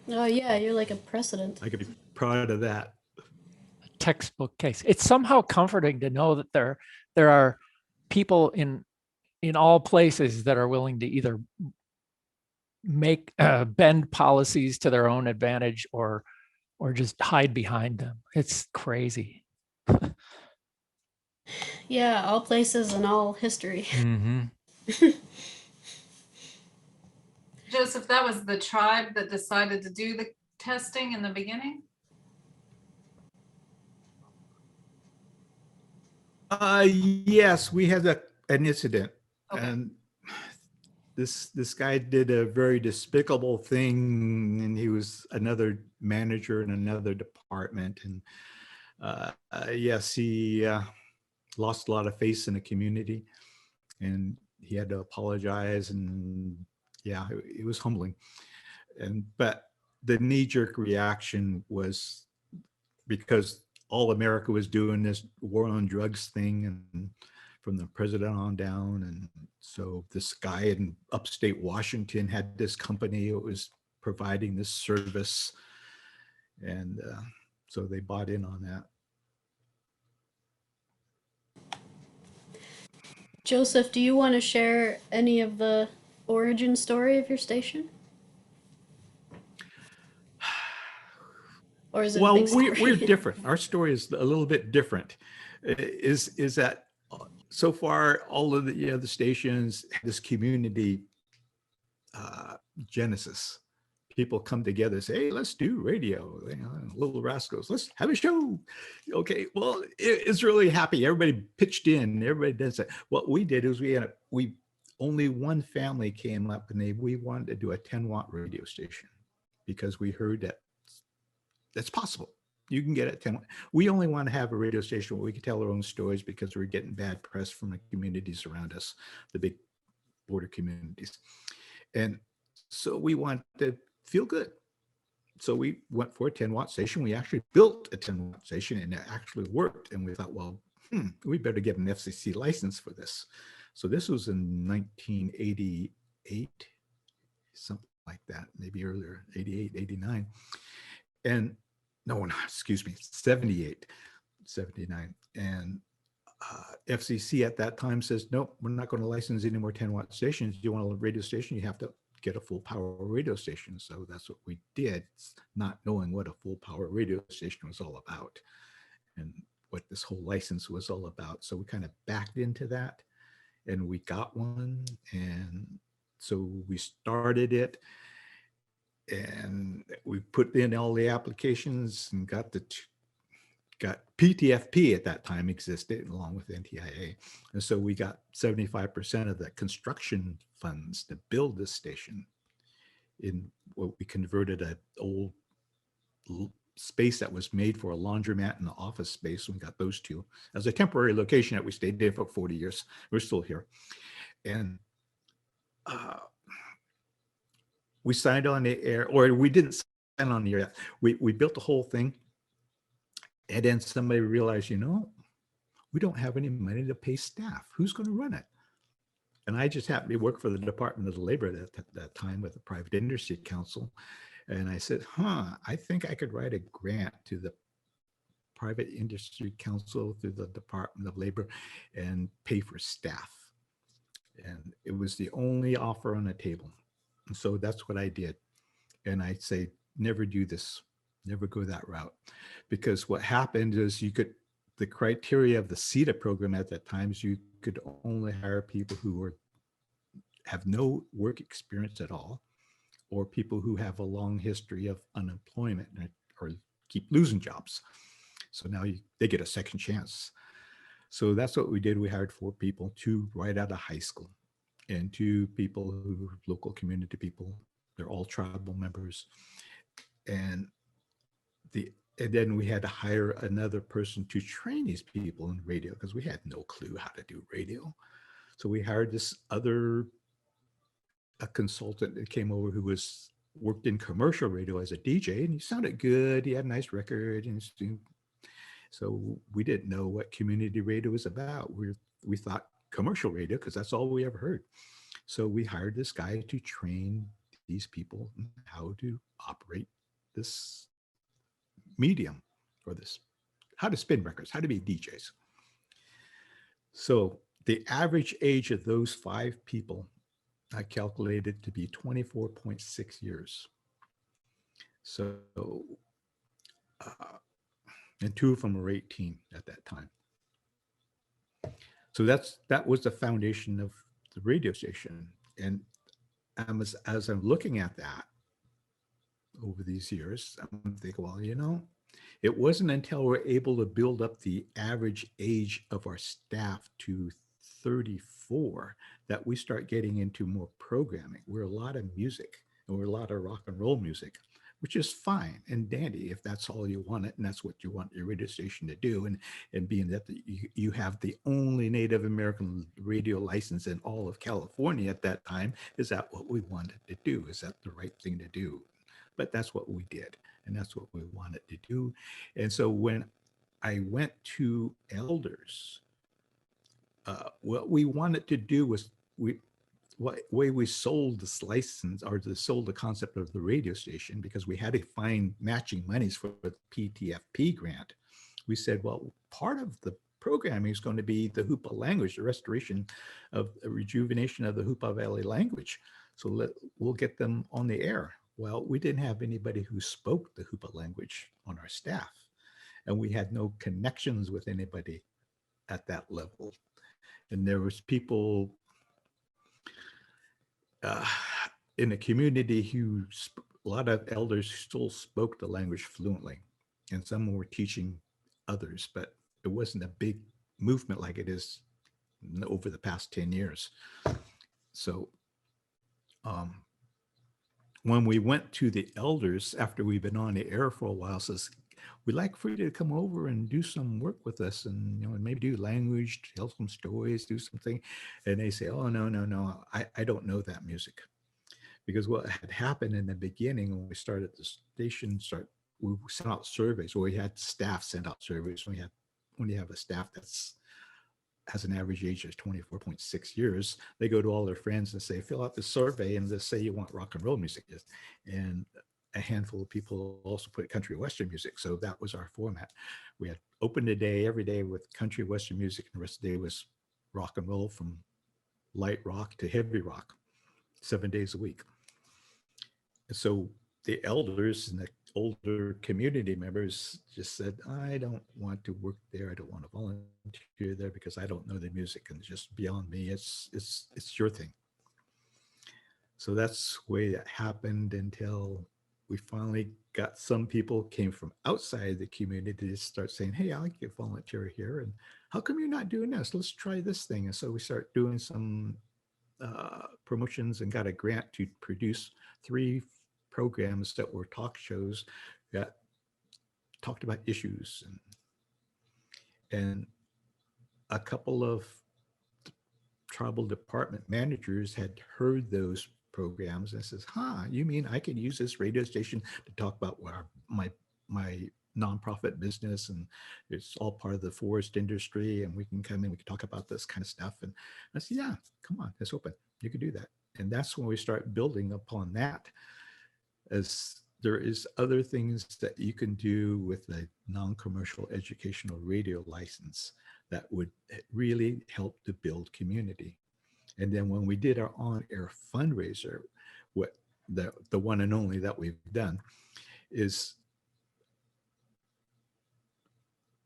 Oh yeah, you're like a precedent. I could be proud of that. Textbook case. It's somehow comforting to know that there are people in all places that are willing to either make bend policies to their own advantage or just hide behind them. It's crazy. Yeah, all places and all history. Mm-hmm. Joseph, that was the tribe that decided to do the testing in the beginning? Yes, we had an incident. Okay. And this guy did a very despicable thing, and he was another manager in another department. And yes, he lost a lot of face in the community, and he had to apologize. And yeah, it was humbling. But the knee-jerk reaction was because all America was doing this war on drugs thing, and from the president on down. And so this guy in upstate Washington had this company that was providing this service. And so they bought in on that. Joseph, do you want to share any of the origin story of your station? Or is it Well, a big story? we're different. Our story is a little bit different. Is that so far all of the other stations, this community genesis. People come together and say, hey, let's do radio. You know, Little Rascals, let's have a show. Okay, well, it's really happy. Everybody pitched in. Everybody does that. What we did is we only one family came up and we wanted to do a 10-watt radio station because we heard that that's possible. You can get it 10. We only want to have a radio station where we can tell our own stories because we're getting bad press from the communities around us, the big border communities. And so we want to feel good. So we went for a 10-watt station. We actually built a 10-watt station and it actually worked. And we thought, well, we better get an FCC license for this. So this was in 1988, something like that, maybe earlier, 88, 89. And no, excuse me, 78, 79. And FCC at that time says, nope, we're not going to license any more 10-watt stations. You want a radio station, you have to get a full power radio station. So that's what we did, not knowing what a full power radio station was all about and what this whole license was all about. So we kind of backed into that and we got one. And so we started it. And we put in all the applications and got PTFP at that time existed along with NTIA. And so we got 75% of the construction funds to build this station in what we converted an old space that was made for a laundromat and an office space. We got those two as a temporary location that we stayed there for 40 years. We're still here. And we signed on the air, or we didn't sign on the air. We built the whole thing. And then somebody realized, you know, we don't have any money to pay staff. Who's going to run it? And I just happened to work for the Department of Labor at that time with the Private Industry Council. And I said, I think I could write a grant to the Private Industry Council through the Department of Labor and pay for staff. And it was the only offer on the table. And so that's what I did. And I say, never do this never go that route. Because what happened is the criteria of the CETA program at that time is you could only hire people who have no work experience at all, or people who have a long history of unemployment or keep losing jobs. So now they get a second chance. So that's what we did. We hired 4 people, 2 right out of high school, and 2 people who are local community people. They're all tribal members. And then we had to hire another person to train these people in radio because we had no clue how to do radio. So we hired a consultant that came over who worked in commercial radio as a DJ, and he sounded good. He had a nice record, and so we didn't know what community radio was about. We thought commercial radio because that's all we ever heard. So we hired this guy to train these people on how to operate this medium, or how to spin records, how to be DJs. So the average age of those 5 people I calculated to be 24.6 years. So, and 2 of them were 18 at that time. So that was the foundation of the radio station. And as I'm looking at that over these years, I'm thinking, well, it wasn't until we're able to build up the average age of our staff to 34 that we start getting into more programming. We're a lot of music, and we're a lot of rock and roll music, which is fine and dandy if that's all you want it, and that's what you want your radio station to do. And being that you have the only Native American radio license in all of California at that time, is that what we wanted to do? Is that the right thing to do? But that's what we did, and that's what we wanted to do. And so when I went to elders, what we wanted to do was we sold this license, or sold the concept of the radio station, because we had to find matching monies for the PTFP grant. We said, well, part of the programming is going to be the Hoopa language, the restoration of the rejuvenation of the Hoopa Valley language. So we'll get them on the air. Well, we didn't have anybody who spoke the Hoopa language on our staff, and we had no connections with anybody at that level. And there was people in the community a lot of elders still spoke the language fluently, and some were teaching others, but it wasn't a big movement like it is over the past 10 years. So when we went to the elders after we've been on the air for a while, says, we'd like for you to come over and do some work with us, and and maybe do language, tell some stories, do something. And they say, oh, no, I don't know that music. Because what had happened in the beginning when we started the station, we sent out surveys, or we had staff send out surveys. When you have a staff has an average age of 24.6 years, they go to all their friends and say, fill out this survey and just say you want rock and roll music. And a handful of people also put country western music. So that was our format. We had opened the day every day with country western music, and the rest of the day was rock and roll, from light rock to heavy rock, 7 days a week. And so the elders and the older community members just said, I don't want to work there. I don't want to volunteer there because I don't know the music, and it's just beyond me. It's your thing. So that's the way that happened until we finally got some people came from outside the community to start saying, hey, I like to volunteer here. And how come you're not doing this? Let's try this thing. And so we start doing some promotions and got a grant to produce 3 programs that were talk shows that talked about issues. And a couple of tribal department managers had heard those programs and says, you mean I can use this radio station to talk about my nonprofit business, and it's all part of the forest industry, and we can come in, we can talk about this kind of stuff. And I said, yeah, come on, it's open, you can do that. And that's when we start building upon that, as there is other things that you can do with a non-commercial educational radio license that would really help to build community. And then when we did our on-air fundraiser, what the one and only that we've done is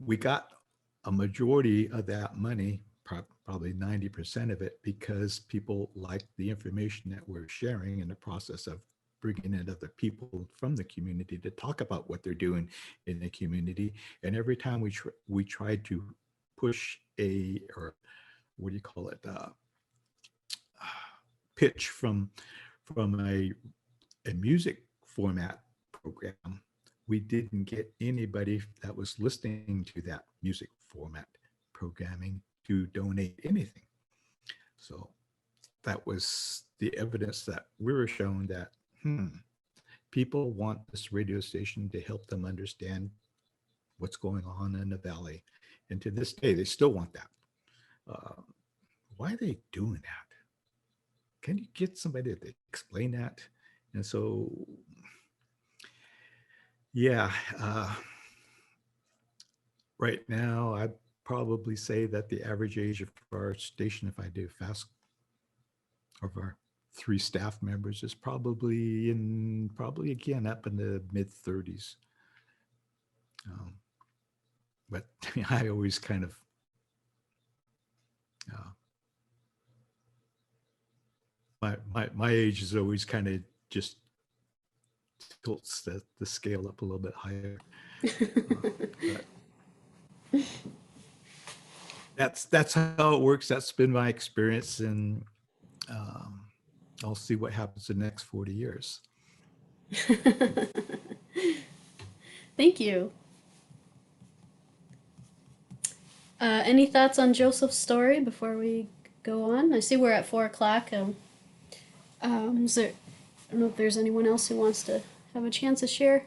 we got a majority of that money, probably 90% of it, because people liked the information that we're sharing in the process of bringing in other people from the community to talk about what they're doing in the community. And every time we tried to push or what do you call it, pitch from a music format program, we didn't get anybody that was listening to that music format programming to donate anything. So that was the evidence that we were shown that people want this radio station to help them understand what's going on in the valley. And to this day, they still want that. Why are they doing that? Can you get somebody to explain that? And so, yeah, right now, I'd probably say that the average age of our station, if I do fast, of our 3 staff members is probably again up in the mid 30s. But I always kind of my age is always kind of just tilts the scale up a little bit higher. That's how it works. That's been my experience, and I'll see what happens in the next 40 years. Thank you. Any thoughts on Joseph's story before we go on? I see we're at 4 o'clock. Is there, I don't know if there's anyone else who wants to have a chance to share.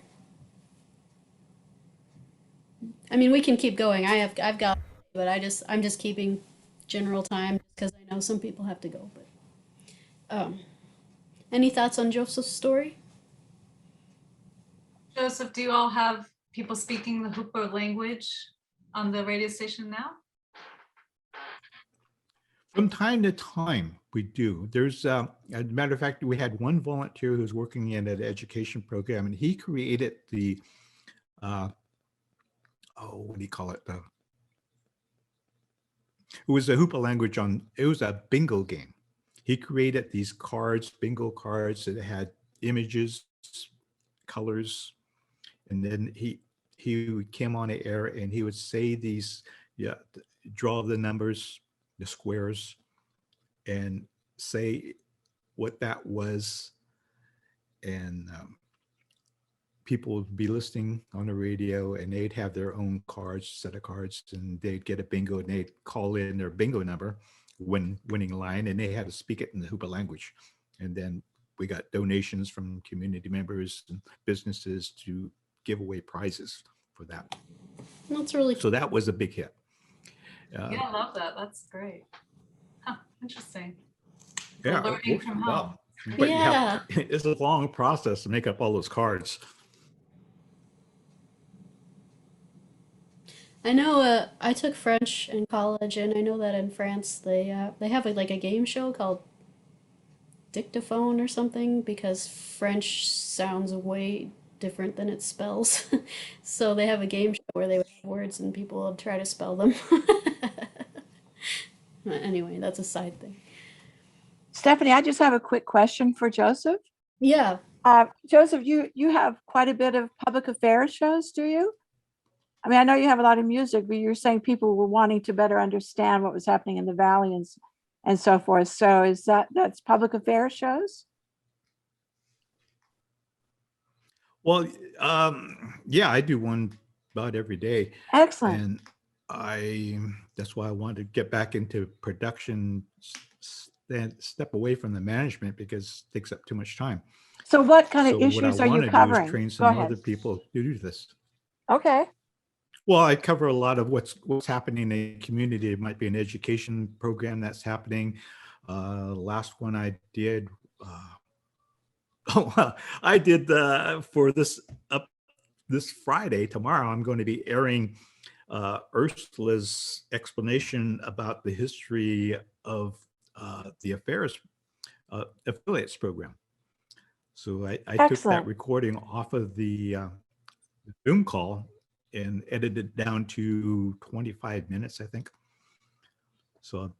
I mean, we can keep going. I've got, but I'm just keeping general time because I know some people have to go. But any thoughts on Joseph's story? Joseph, do you all have people speaking the Hoopa language on the radio station now? From time to time, we do. There's, as a matter of fact, we had one volunteer who's working in an education program, and he created the, what do you call it? It was a Hoopa language it was a bingo game. He created these cards, bingo cards that had images, colors, and then he came on the air and he would say these, draw the numbers, the squares, and say what that was. And people would be listening on the radio and they'd have their own set of cards, and they'd get a bingo and they'd call in their bingo number, winning line, and they had to speak it in the Hoopa language. And then we got donations from community members and businesses to give away prizes for that. That's really So that was a big hit. Yeah, I love that. That's great. Huh, interesting. Yeah, Learning from home. well, but Yeah. it's a long process to make up all those cards. I know I took French in college, and I know that in France they have like a game show called Dictaphone or something, because French sounds way different than it spells. So they have a game show where they would have words and people would try to spell them. Anyway, that's a side thing. Stephanie, I just have a quick question for Joseph. Yeah. Joseph, you have quite a bit of public affairs shows, do you? I mean, I know you have a lot of music, but you're saying people were wanting to better understand what was happening in the valley and so forth. So is that's public affairs shows? Well, yeah, I do one about every day. Excellent. And that's why I wanted to get back into production, step away from the management, because it takes up too much time. So what kind of So issues what I are want you to covering? do is train Go some ahead. other people to do this. Okay. Well, I cover a lot of what's happening in the community. It might be an education program that's happening. Last one I did, I did for this Friday. Tomorrow, I'm going to be airing Ursula's explanation about the history of the affiliates program. So I took that recording off of the Zoom call and edited down to 25 minutes, I think. So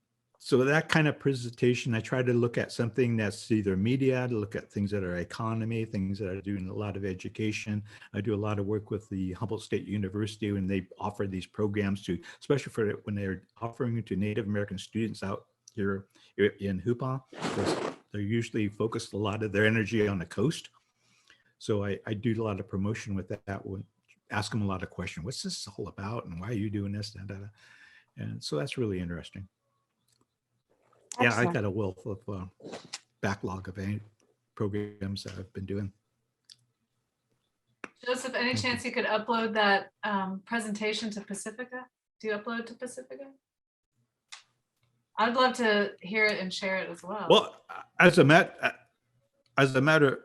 that kind of presentation, I try to look at something that's either media, to look at things that are economy, things that are doing a lot of education. I do a lot of work with the Humboldt State University when they offer these programs to, especially for when they're offering it to Native American students out here in Hoopa, because they're usually focused a lot of their energy on the coast. So I do a lot of promotion with that, ask them a lot of questions. What's this all about? And why are you doing this? And so that's really interesting. Yeah, I Excellent. got a wealth of backlog of programs that I've been doing. Joseph, any chance you could upload that presentation to Pacifica? Do you upload to Pacifica? I'd love to hear it and share it as well. Well, as a matter,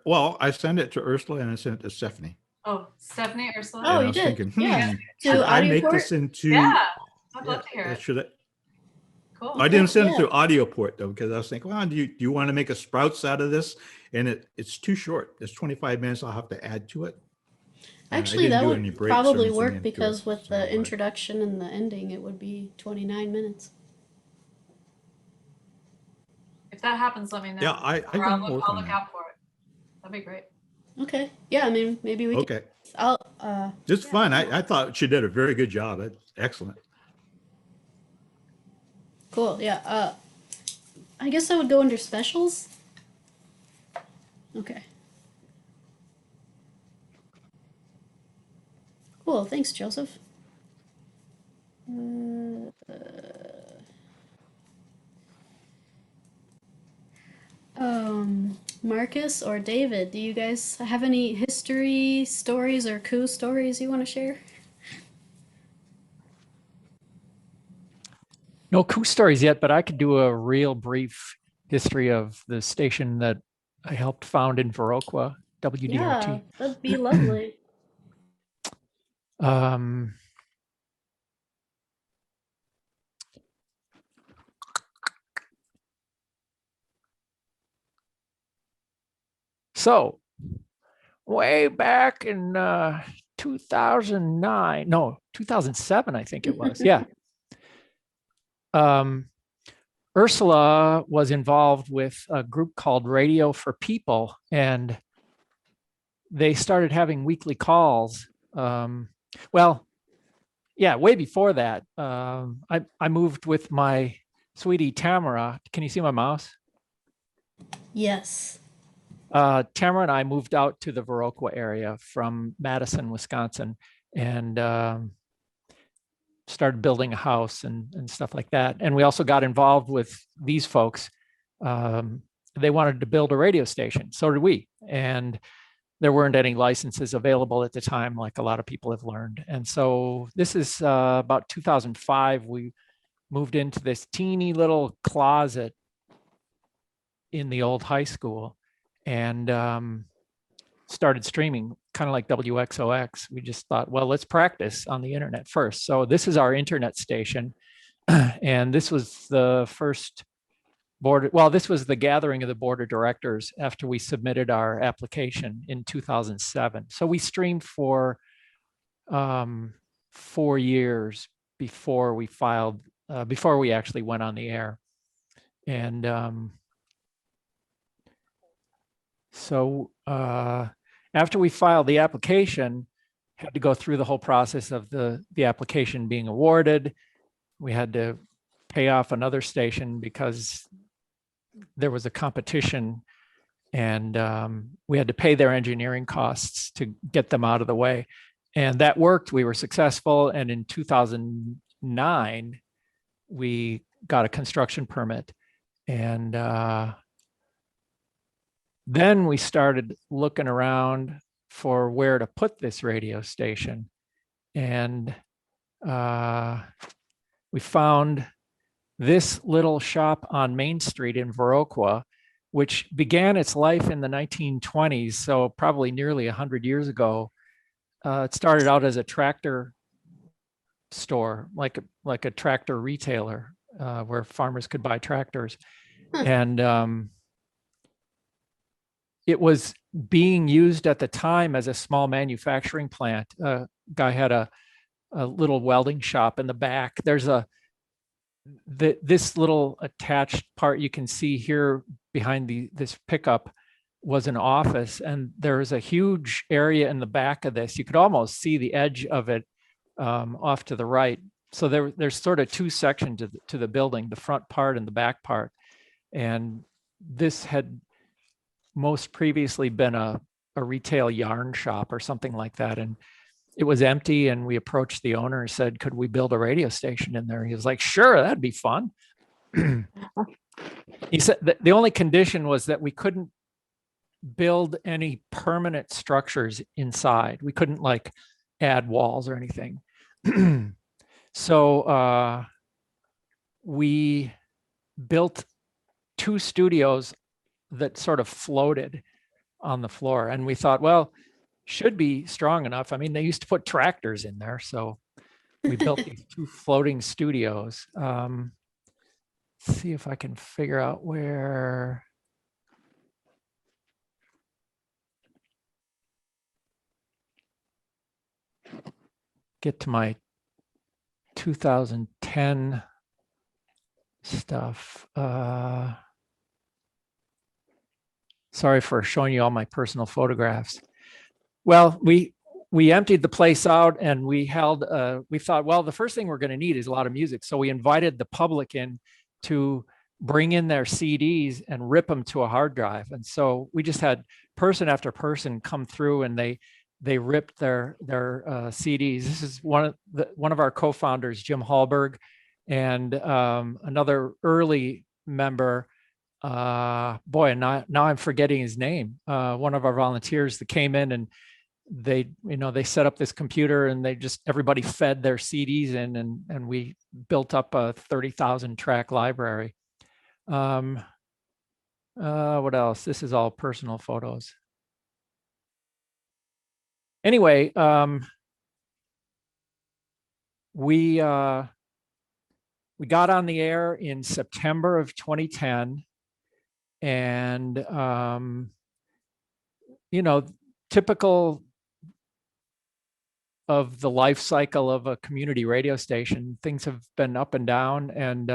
well, I sent it to Ursula and I sent it to Stephanie. Oh, Stephanie, Ursula? Oh, And I you was did? thinking, Yeah. should To I audio make port? this into? Yeah, I'd love to hear it. Should I? Cool. I didn't send it Yeah. to audio port though, because I was thinking, well, do you want to make a sprouts out of this? And it's too short. It's 25 minutes. I'll have to add to it. And I Actually, didn't that do would any breaks or probably anything work into because it, with so, the introduction and the ending, it would be 29 minutes. If that happens, let me know. Yeah, I Or can I'll work on look that. out for it. That'd be great. Okay. Yeah, I mean, maybe we can. Okay, I'll. it's fun. I thought she did a very good job. Excellent. Cool. Yeah. I guess I would go under specials. Okay. Cool. Thanks, Joseph. Marcus or David, do you guys have any history stories or coup stories you want to share? No coup stories yet, but I could do a real brief history of the station that I helped found in Viroqua, WDRT. Yeah, that'd be lovely. So way back in 2009, no, 2007, I think it was. Yeah. Ursula was involved with a group called Radio for People, and they started having weekly calls. Well, yeah, way before that. I moved with my sweetie Tamara. Can you see my mouse? Yes. Tamara and I moved out to the Viroqua area from Madison, Wisconsin, and started building a house and stuff like that. And we also got involved with these folks. They wanted to build a radio station. So did we. And there weren't any licenses available at the time, like a lot of people have learned. And so this is about 2005. We moved into this teeny little closet in the old high school and started streaming, kind of like WXOX. We just thought, well, let's practice on the internet first. So this is our internet station. And this was the first board. Well, this was the gathering of the board of directors after we submitted our application in 2007. So we streamed for 4 years before we filed, before we actually went on the air. And so after we filed the application, had to go through the whole process of the application being awarded. We had to pay off another station because there was a competition, and we had to pay their engineering costs to get them out of the way. And that worked. We were successful. And in 2009, we got a construction permit. And then we started looking around for where to put this radio station. And we found this little shop on Main Street in Viroqua, which began its life in the 1920s, so probably nearly 100 years ago. It started out as a tractor store, like a tractor retailer, where farmers could buy tractors. And it was being used at the time as a small manufacturing plant. Guy had a little welding shop in the back. There's this little attached part you can see here behind this pickup was an office, and there's a huge area in the back of this. You could almost see the edge of it off to the right. So there's sort of two sections to the building, the front part and the back part. And this had most previously been a retail yarn shop or something like that. And it was empty, and we approached the owner and said, could we build a radio station in there? He was like, sure, that'd be fun. He said that the only condition was that we couldn't build any permanent structures inside. We couldn't like add walls or anything. So we built 2 studios that sort of floated on the floor. And we thought, well, should be strong enough. I mean, they used to put tractors in there. So we built these 2 floating studios. Let's see if I can figure out where. Get to my 2010 stuff. Sorry for showing you all my personal photographs. Well, we emptied the place out, and we thought, well, the first thing we're going to need is a lot of music. So we invited the public in to bring in their CDs and rip them to a hard drive. And so we just had person after person come through, and they ripped their CDs. This is one of our co-founders, Jim Hallberg, and another early member. Boy, and now I'm forgetting his name. One of our volunteers that came in, and they set up this computer, and everybody fed their CDs in, and we built up a 30,000 track library. What else? This is all personal photos. Anyway, we got on the air in September of 2010, and typical of the life cycle of a community radio station, things have been up and down. And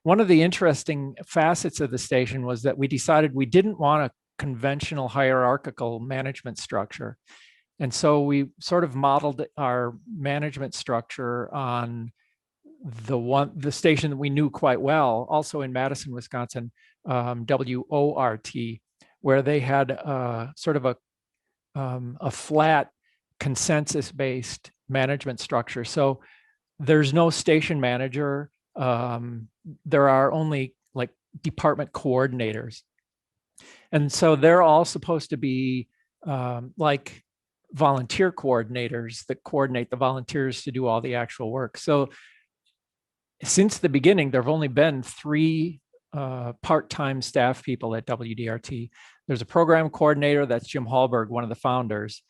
one of the interesting facets of the station was that we decided we didn't want a conventional hierarchical management structure. And so we sort of modeled our management structure on the station that we knew quite well, also in Madison, Wisconsin, WORT, where they had sort of a flat consensus-based management structure. So there's no station manager. There are only like department coordinators. And so they're all supposed to be like volunteer coordinators that coordinate the volunteers to do all the actual work. So since the beginning, there have only been 3 part-time staff people at WDRT. There's a program coordinator, that's Jim Hallberg, one of the founders.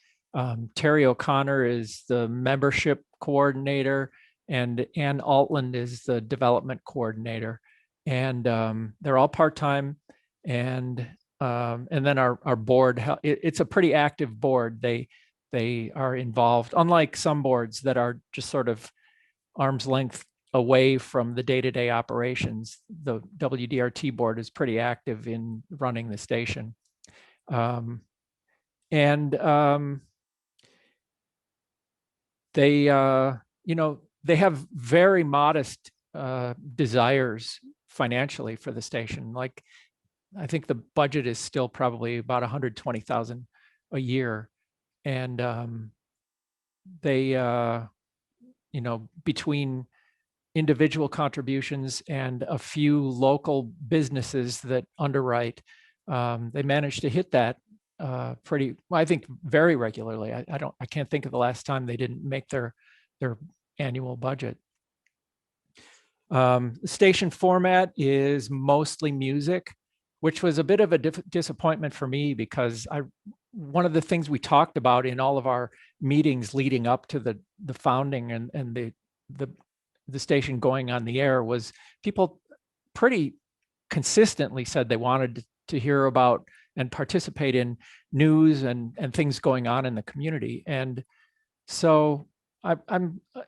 Terry O'Connor is the membership coordinator, and Ann Altland is the development coordinator. And they're all part-time. And then our board, it's a pretty active board. They are involved, unlike some boards that are just sort of arm's length away from the day-to-day operations. The WDRT board is pretty active in running the station. They have very modest desires financially for the station. Like, I think the budget is still probably about $120,000 a year. And between individual contributions and a few local businesses that underwrite, they managed to hit that I think very regularly. I can't think of the last time they didn't make their annual budget. The station format is mostly music, which was a bit of a disappointment for me, because one of the things we talked about in all of our meetings leading up to the founding and the station going on the air was people pretty consistently said they wanted to hear about and participate in news and things going on in the community. And so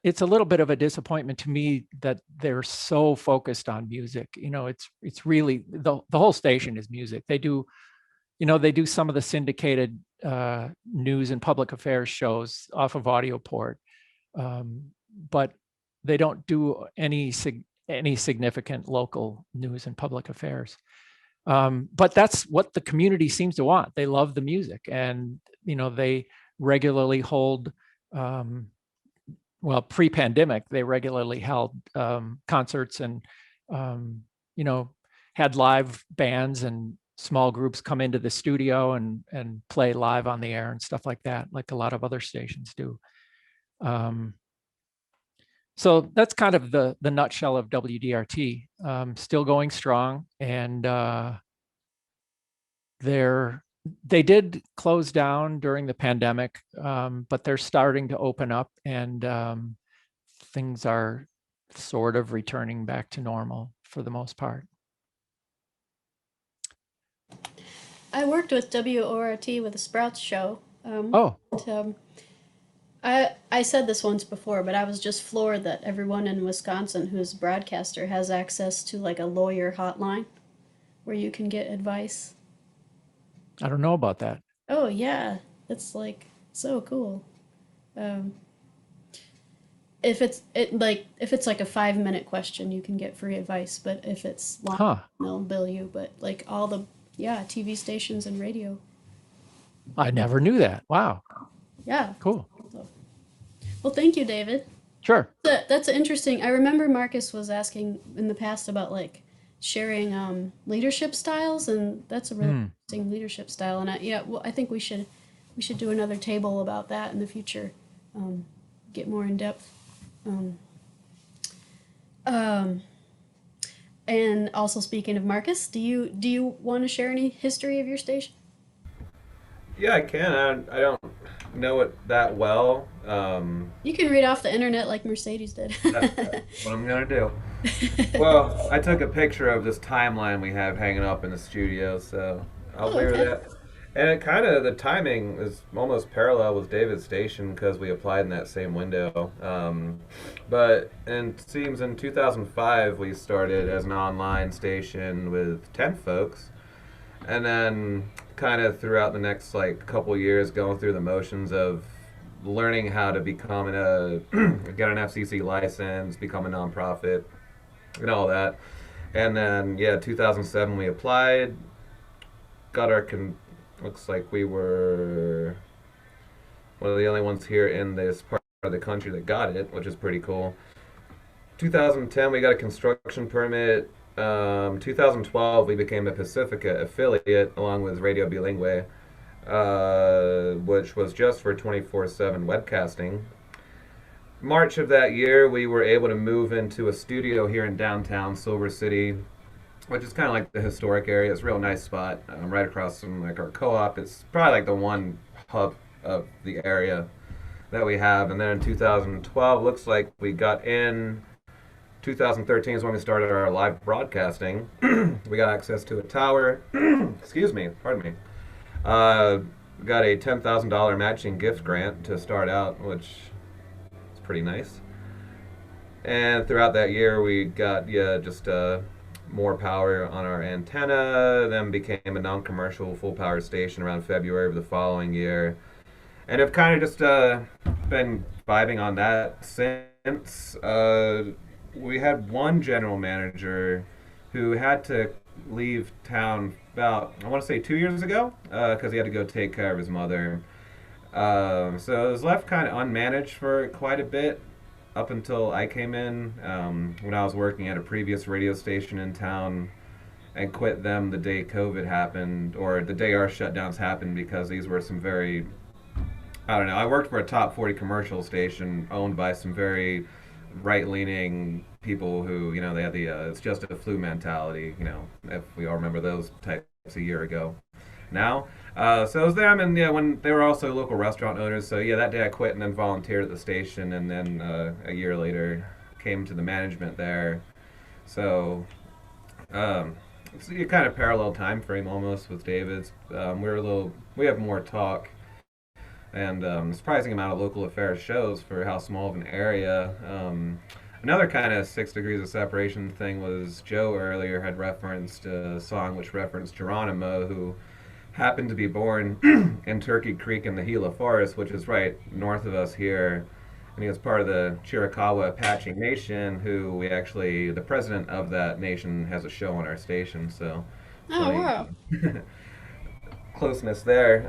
it's a little bit of a disappointment to me that they're so focused on music. It's really the whole station is music. They do some of the syndicated news and public affairs shows off of audio port, but they don't do any significant local news and public affairs. But that's what the community seems to want. They love the music, and they regularly hold. Well, pre-pandemic, they regularly held concerts and had live bands and small groups come into the studio and play live on the air and stuff like that, like a lot of other stations do. So that's kind of the nutshell of WDRT. Still going strong, and they did close down during the pandemic, but they're starting to open up, and things are sort of returning back to normal for the most part. I worked with WORT with a Sprouts show. Oh, I said this once before, but I was just floored that everyone in Wisconsin who's a broadcaster has access to like a lawyer hotline where you can get advice. I don't know about that. Oh yeah, it's like so cool. If it's like a 5-minute question, you can get free advice. But if it's long, they'll bill you. But like all the TV stations and radio. I never knew that. Wow. Yeah. Cool. So, well, thank you, David. Sure. That's interesting. I remember Marcus was asking in the past about like sharing leadership styles, and that's a really interesting leadership style. And I think we should do another table about that in the future. Get more in depth. And also, speaking of Marcus, do you want to share any history of your station? Yeah, I can. I don't know it that well. You can read off the internet like Mercedes did. That's what I'm gonna do. Well, I took a picture of this timeline we have hanging up in the studio, so I'll leave that. And the timing is almost parallel with David's station because we applied in that same window. But it seems in 2005 we started as an online station with 10 folks. And then kind of throughout the next couple years going through the motions of learning how to become get an FCC license, become a nonprofit, and all that. And then 2007 we applied, got our looks like we were one of the only ones here in this part of the country that got it, which is pretty cool. 2010 we got a construction permit. 2012 we became a Pacifica affiliate along with Radio Bilingue, which was just for 24/7 webcasting. March of that year we were able to move into a studio here in downtown Silver City, which is kind of like the historic area. It's a real nice spot, right across from our co-op. It's probably the one hub of the area that we have. And then in 2012 looks like we got in. 2013 is when we started our live broadcasting. We got access to a tower. Excuse me, pardon me. We got a $10,000 matching gift grant to start out, which is pretty nice. And throughout that year, we got just more power on our antenna. Then became a non-commercial full power station around February of the following year, and have kind of just been vibing on that since. We had one general manager who had to leave town about, I want to say 2 years ago, because he had to go take care of his mother. So it was left kind of unmanaged for quite a bit up until I came in, when I was working at a previous radio station in town, and quit them the day COVID happened, or the day our shutdowns happened, because these were some very, I don't know, I worked for a top 40 commercial station owned by some very right-leaning people who, they had the it's just a flu mentality, if we all remember those types a year ago now. So it was them, and when they were also local restaurant owners. So that day I quit and then volunteered at the station, and then a year later came to the management there. So it's a kind of parallel time frame almost with David's. We have more talk and surprising amount of local affairs shows for how small of an area. Another kind of 6 degrees of separation thing was Joe earlier had referenced a song which referenced Geronimo, who happened to be born in Turkey Creek in the Gila Forest, which is right north of us here. And he was part of the Chiricahua Apache Nation, who we actually, the president of that nation has a show on our station, so. Oh, wow. Closeness there.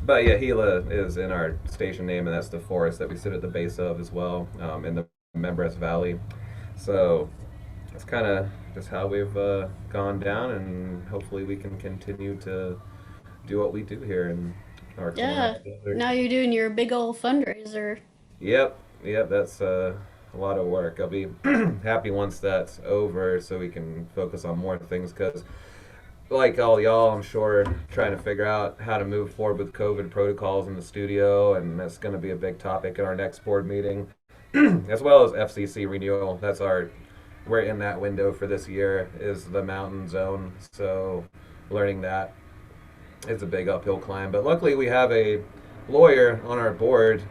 But yeah, Gila is in our station name, and that's the forest that we sit at the base of as well, in the Membres Valley. So that's kind of just how we've gone down, and hopefully we can continue to do what we do here in our Yeah. corner. Now you're doing your big old fundraiser. Yep, that's a lot of work. I'll be happy once that's over so we can focus on more things, because like all y'all, I'm sure, trying to figure out how to move forward with COVID protocols in the studio, and that's going to be a big topic at our next board meeting, as well as FCC renewal. We're in that window for this year, is the mountain zone, so learning that is a big uphill climb. But luckily we have a lawyer on our board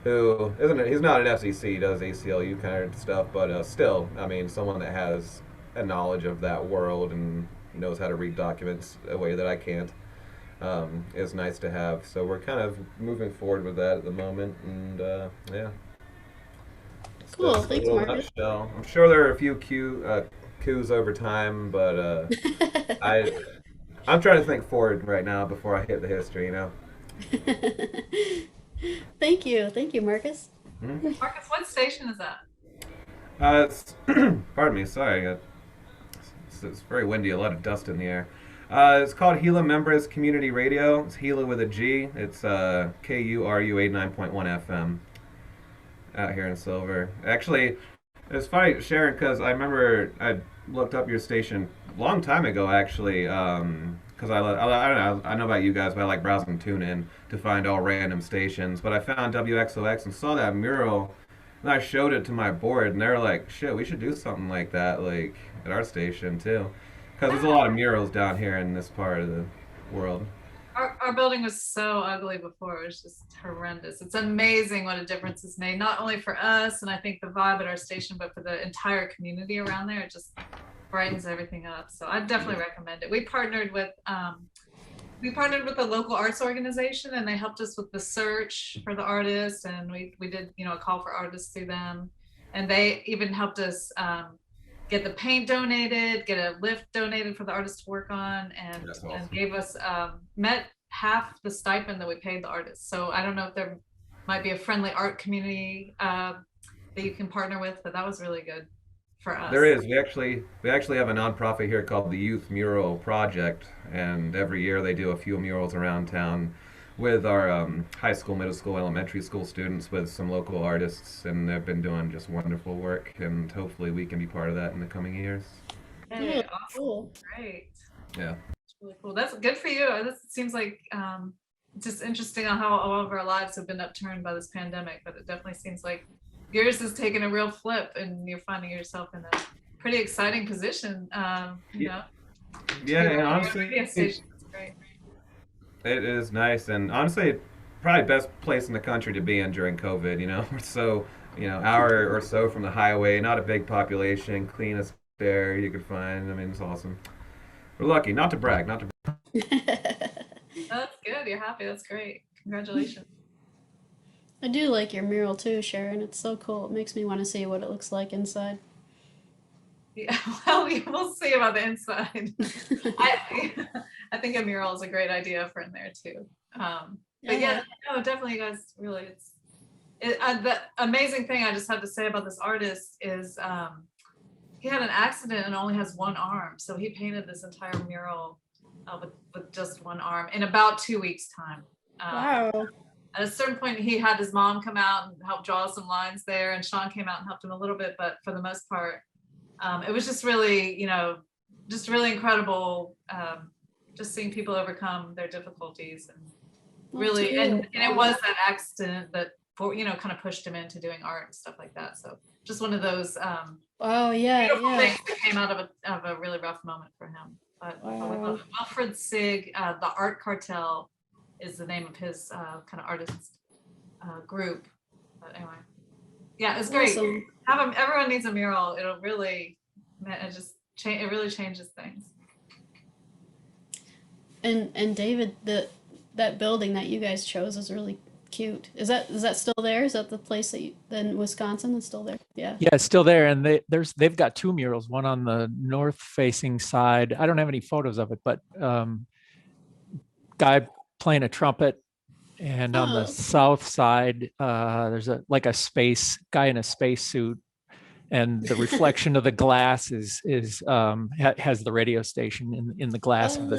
who he's not an FCC, he does ACLU kind of stuff, but still, I mean, someone that has a knowledge of that world and knows how to read documents a way that I can't, is nice to have. So we're kind of moving forward with that at the moment, and yeah. Cool, That's thanks, a little Marcus. nutshell. I'm sure there are a few coups over time, but I'm trying to think forward right now before I hit the history, you know. Thank you, Marcus. Marcus, what station is that? It's pardon me, sorry. It's very windy, a lot of dust in the air. It's called Gila Membres Community Radio. It's Gila with a G. It's KURU 89.1 FM out here in Silver. Actually, it's funny, Sharon, because I remember I looked up your station a long time ago, actually, because I don't know, I know about you guys, but I like browsing TuneIn to find all random stations. But I found WXOX and saw that mural, and I showed it to my board, and they were like, shit, we should do something like that, like, at our station, too. Because there's a lot of murals down here in this part of the world. Our building was so ugly before. It was just horrendous. It's amazing what a difference it's made, not only for us and I think the vibe at our station, but for the entire community around there. It just brightens everything up. So I definitely recommend it. We partnered with a local arts organization, and they helped us with the search for the artists, and we did, you know, a call for artists through them, and they even helped us get the paint donated, get a lift donated for the artists to work on, and, Awesome. and gave us met half the stipend that we paid the artists. So I don't know if there might be a friendly art community that you can partner with, but that was really good for us. There is. We actually have a nonprofit here called the Youth Mural Project, and every year they do a few murals around town with our high school, middle school, elementary school students, with some local artists, and they've been doing just wonderful work, and hopefully we can be part of that in the coming years. Hey, Yeah, awesome. cool. Great. Yeah. That's really cool. That's good for you. This seems like just interesting on how all of our lives have been upturned by this pandemic, but it definitely seems like yours has taken a real flip, and you're finding yourself in a pretty exciting position. You know. Yeah, to and run your honestly, radio station. That's great. it is nice, and honestly, probably best place in the country to be in during COVID. You know, we're so, you know, hour or so from the highway, not a big population, cleanest air you could find. I mean, it's awesome. We're lucky. Not to brag. Not to. That's good. You're happy. That's great. Congratulations. I do like your mural too, Sharon. It's so cool. It makes me want to see what it looks like inside. Yeah, well, we'll see about the inside. I think a mural is a great idea for in there too. But yeah, no, definitely, you guys really. The amazing thing I just have to say about this artist is he had an accident and only has one arm, so he painted this entire mural with just one arm in about 2 weeks' time. Wow. At a certain point, he had his mom come out and help draw some lines there, and Sean came out and helped him a little bit, but for the most part, it was just really, you know, just really incredible, just seeing people overcome their difficulties, and really, cool. and it was that accident that, you know, kind of pushed him into doing art and stuff like that. So just one of those Oh yeah, beautiful yeah. things that came out of a really rough moment for him. But we love it. Wilfred Sig, the Art Cartel, is the name of his kind of artist group. But anyway, yeah, it's great. Awesome. Everyone needs a mural. It'll really, it really changes things. And David, that building that you guys chose is really cute. Is that still there? Is that the place that in Wisconsin that's still there? Yeah. Yeah, it's still there, and they've got two murals. One on the north-facing side. I don't have any photos of it, but guy playing a trumpet, and on the Oh. south side, there's a space guy in a space suit, and the reflection of the glass has the radio station in the glass of the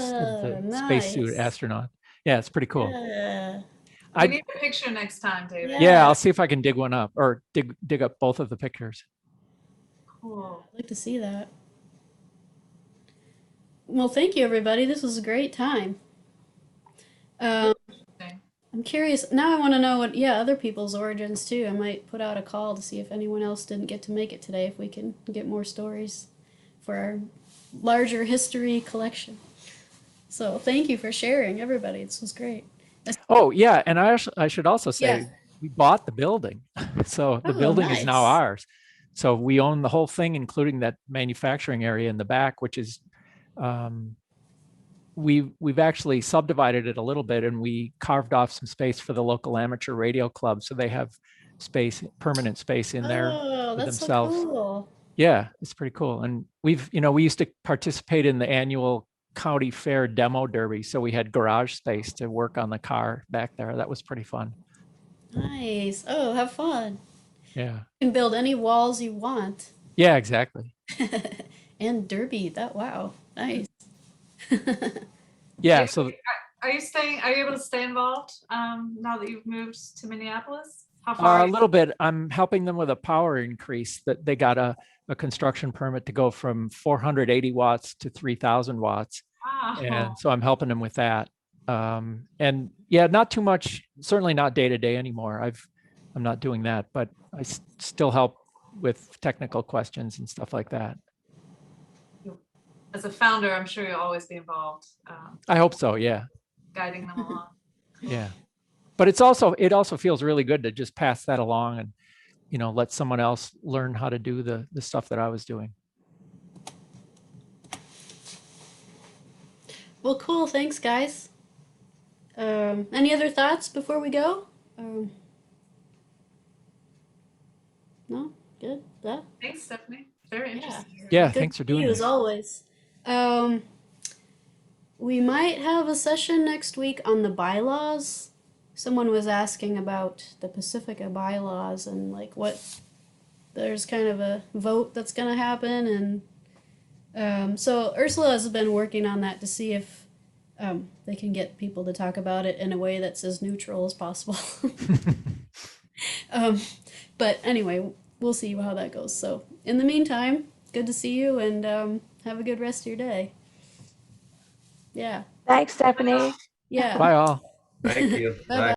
spacesuit Nice. astronaut. Yeah, it's pretty cool. Yeah. We need a picture next time, David. Yeah, I'll see if I can dig one up, or dig up both of the pictures. Cool. I'd like to see that. Well, thank you, everybody. This was a great time. I'm curious. Now I want to know what, other people's origins too. I might put out a call to see if anyone else didn't get to make it today, if we can get more stories for our larger history collection. So thank you for sharing, everybody. This was great. Oh yeah, and I should also say Yeah. we bought the building, so the Oh, building is now nice. ours. So we own the whole thing, including that manufacturing area in the back, which is we've actually subdivided it a little bit, and we carved off some space for the local amateur radio club, so they have permanent space in there Oh, for that's themselves. so cool. Yeah, it's pretty cool. And we used to participate in the annual county fair demo derby, so we had garage space to work on the car back there. That was pretty fun. Nice. Oh, have fun. Yeah. You can build any walls you want. Yeah, exactly. And derby. Wow. Nice. Yeah. David, So are you able to stay involved now that you've moved to Minneapolis? How far? a little bit. I'm helping them with a power increase that they got a construction permit to go from 480 watts to 3,000 watts. Wow. And so I'm helping them with that. And yeah, not too much, certainly not day to day anymore. I'm not doing that, but I still help with technical questions and stuff like that. As a founder, I'm sure you'll always be involved, I hope so. Yeah. guiding them along. Yeah. But it also feels really good to just pass that along and, let someone else learn how to do the stuff that I was doing. Well, cool. Thanks, guys. Any other thoughts before we go? No? Good? Yeah? Thanks, Stephanie. Very interesting. Yeah. Good Thanks for to see doing you this. as always. We might have a session next week on the bylaws. Someone was asking about the Pacifica bylaws and there's kind of a vote that's going to happen. And so Ursula has been working on that to see if they can get people to talk about it in a way that's as neutral as possible. But anyway, we'll see how that goes. So in the meantime, good to see you, and have a good rest of your day. Yeah. Thanks, Stephanie. Yeah. Bye all. Thank you. Bye-bye.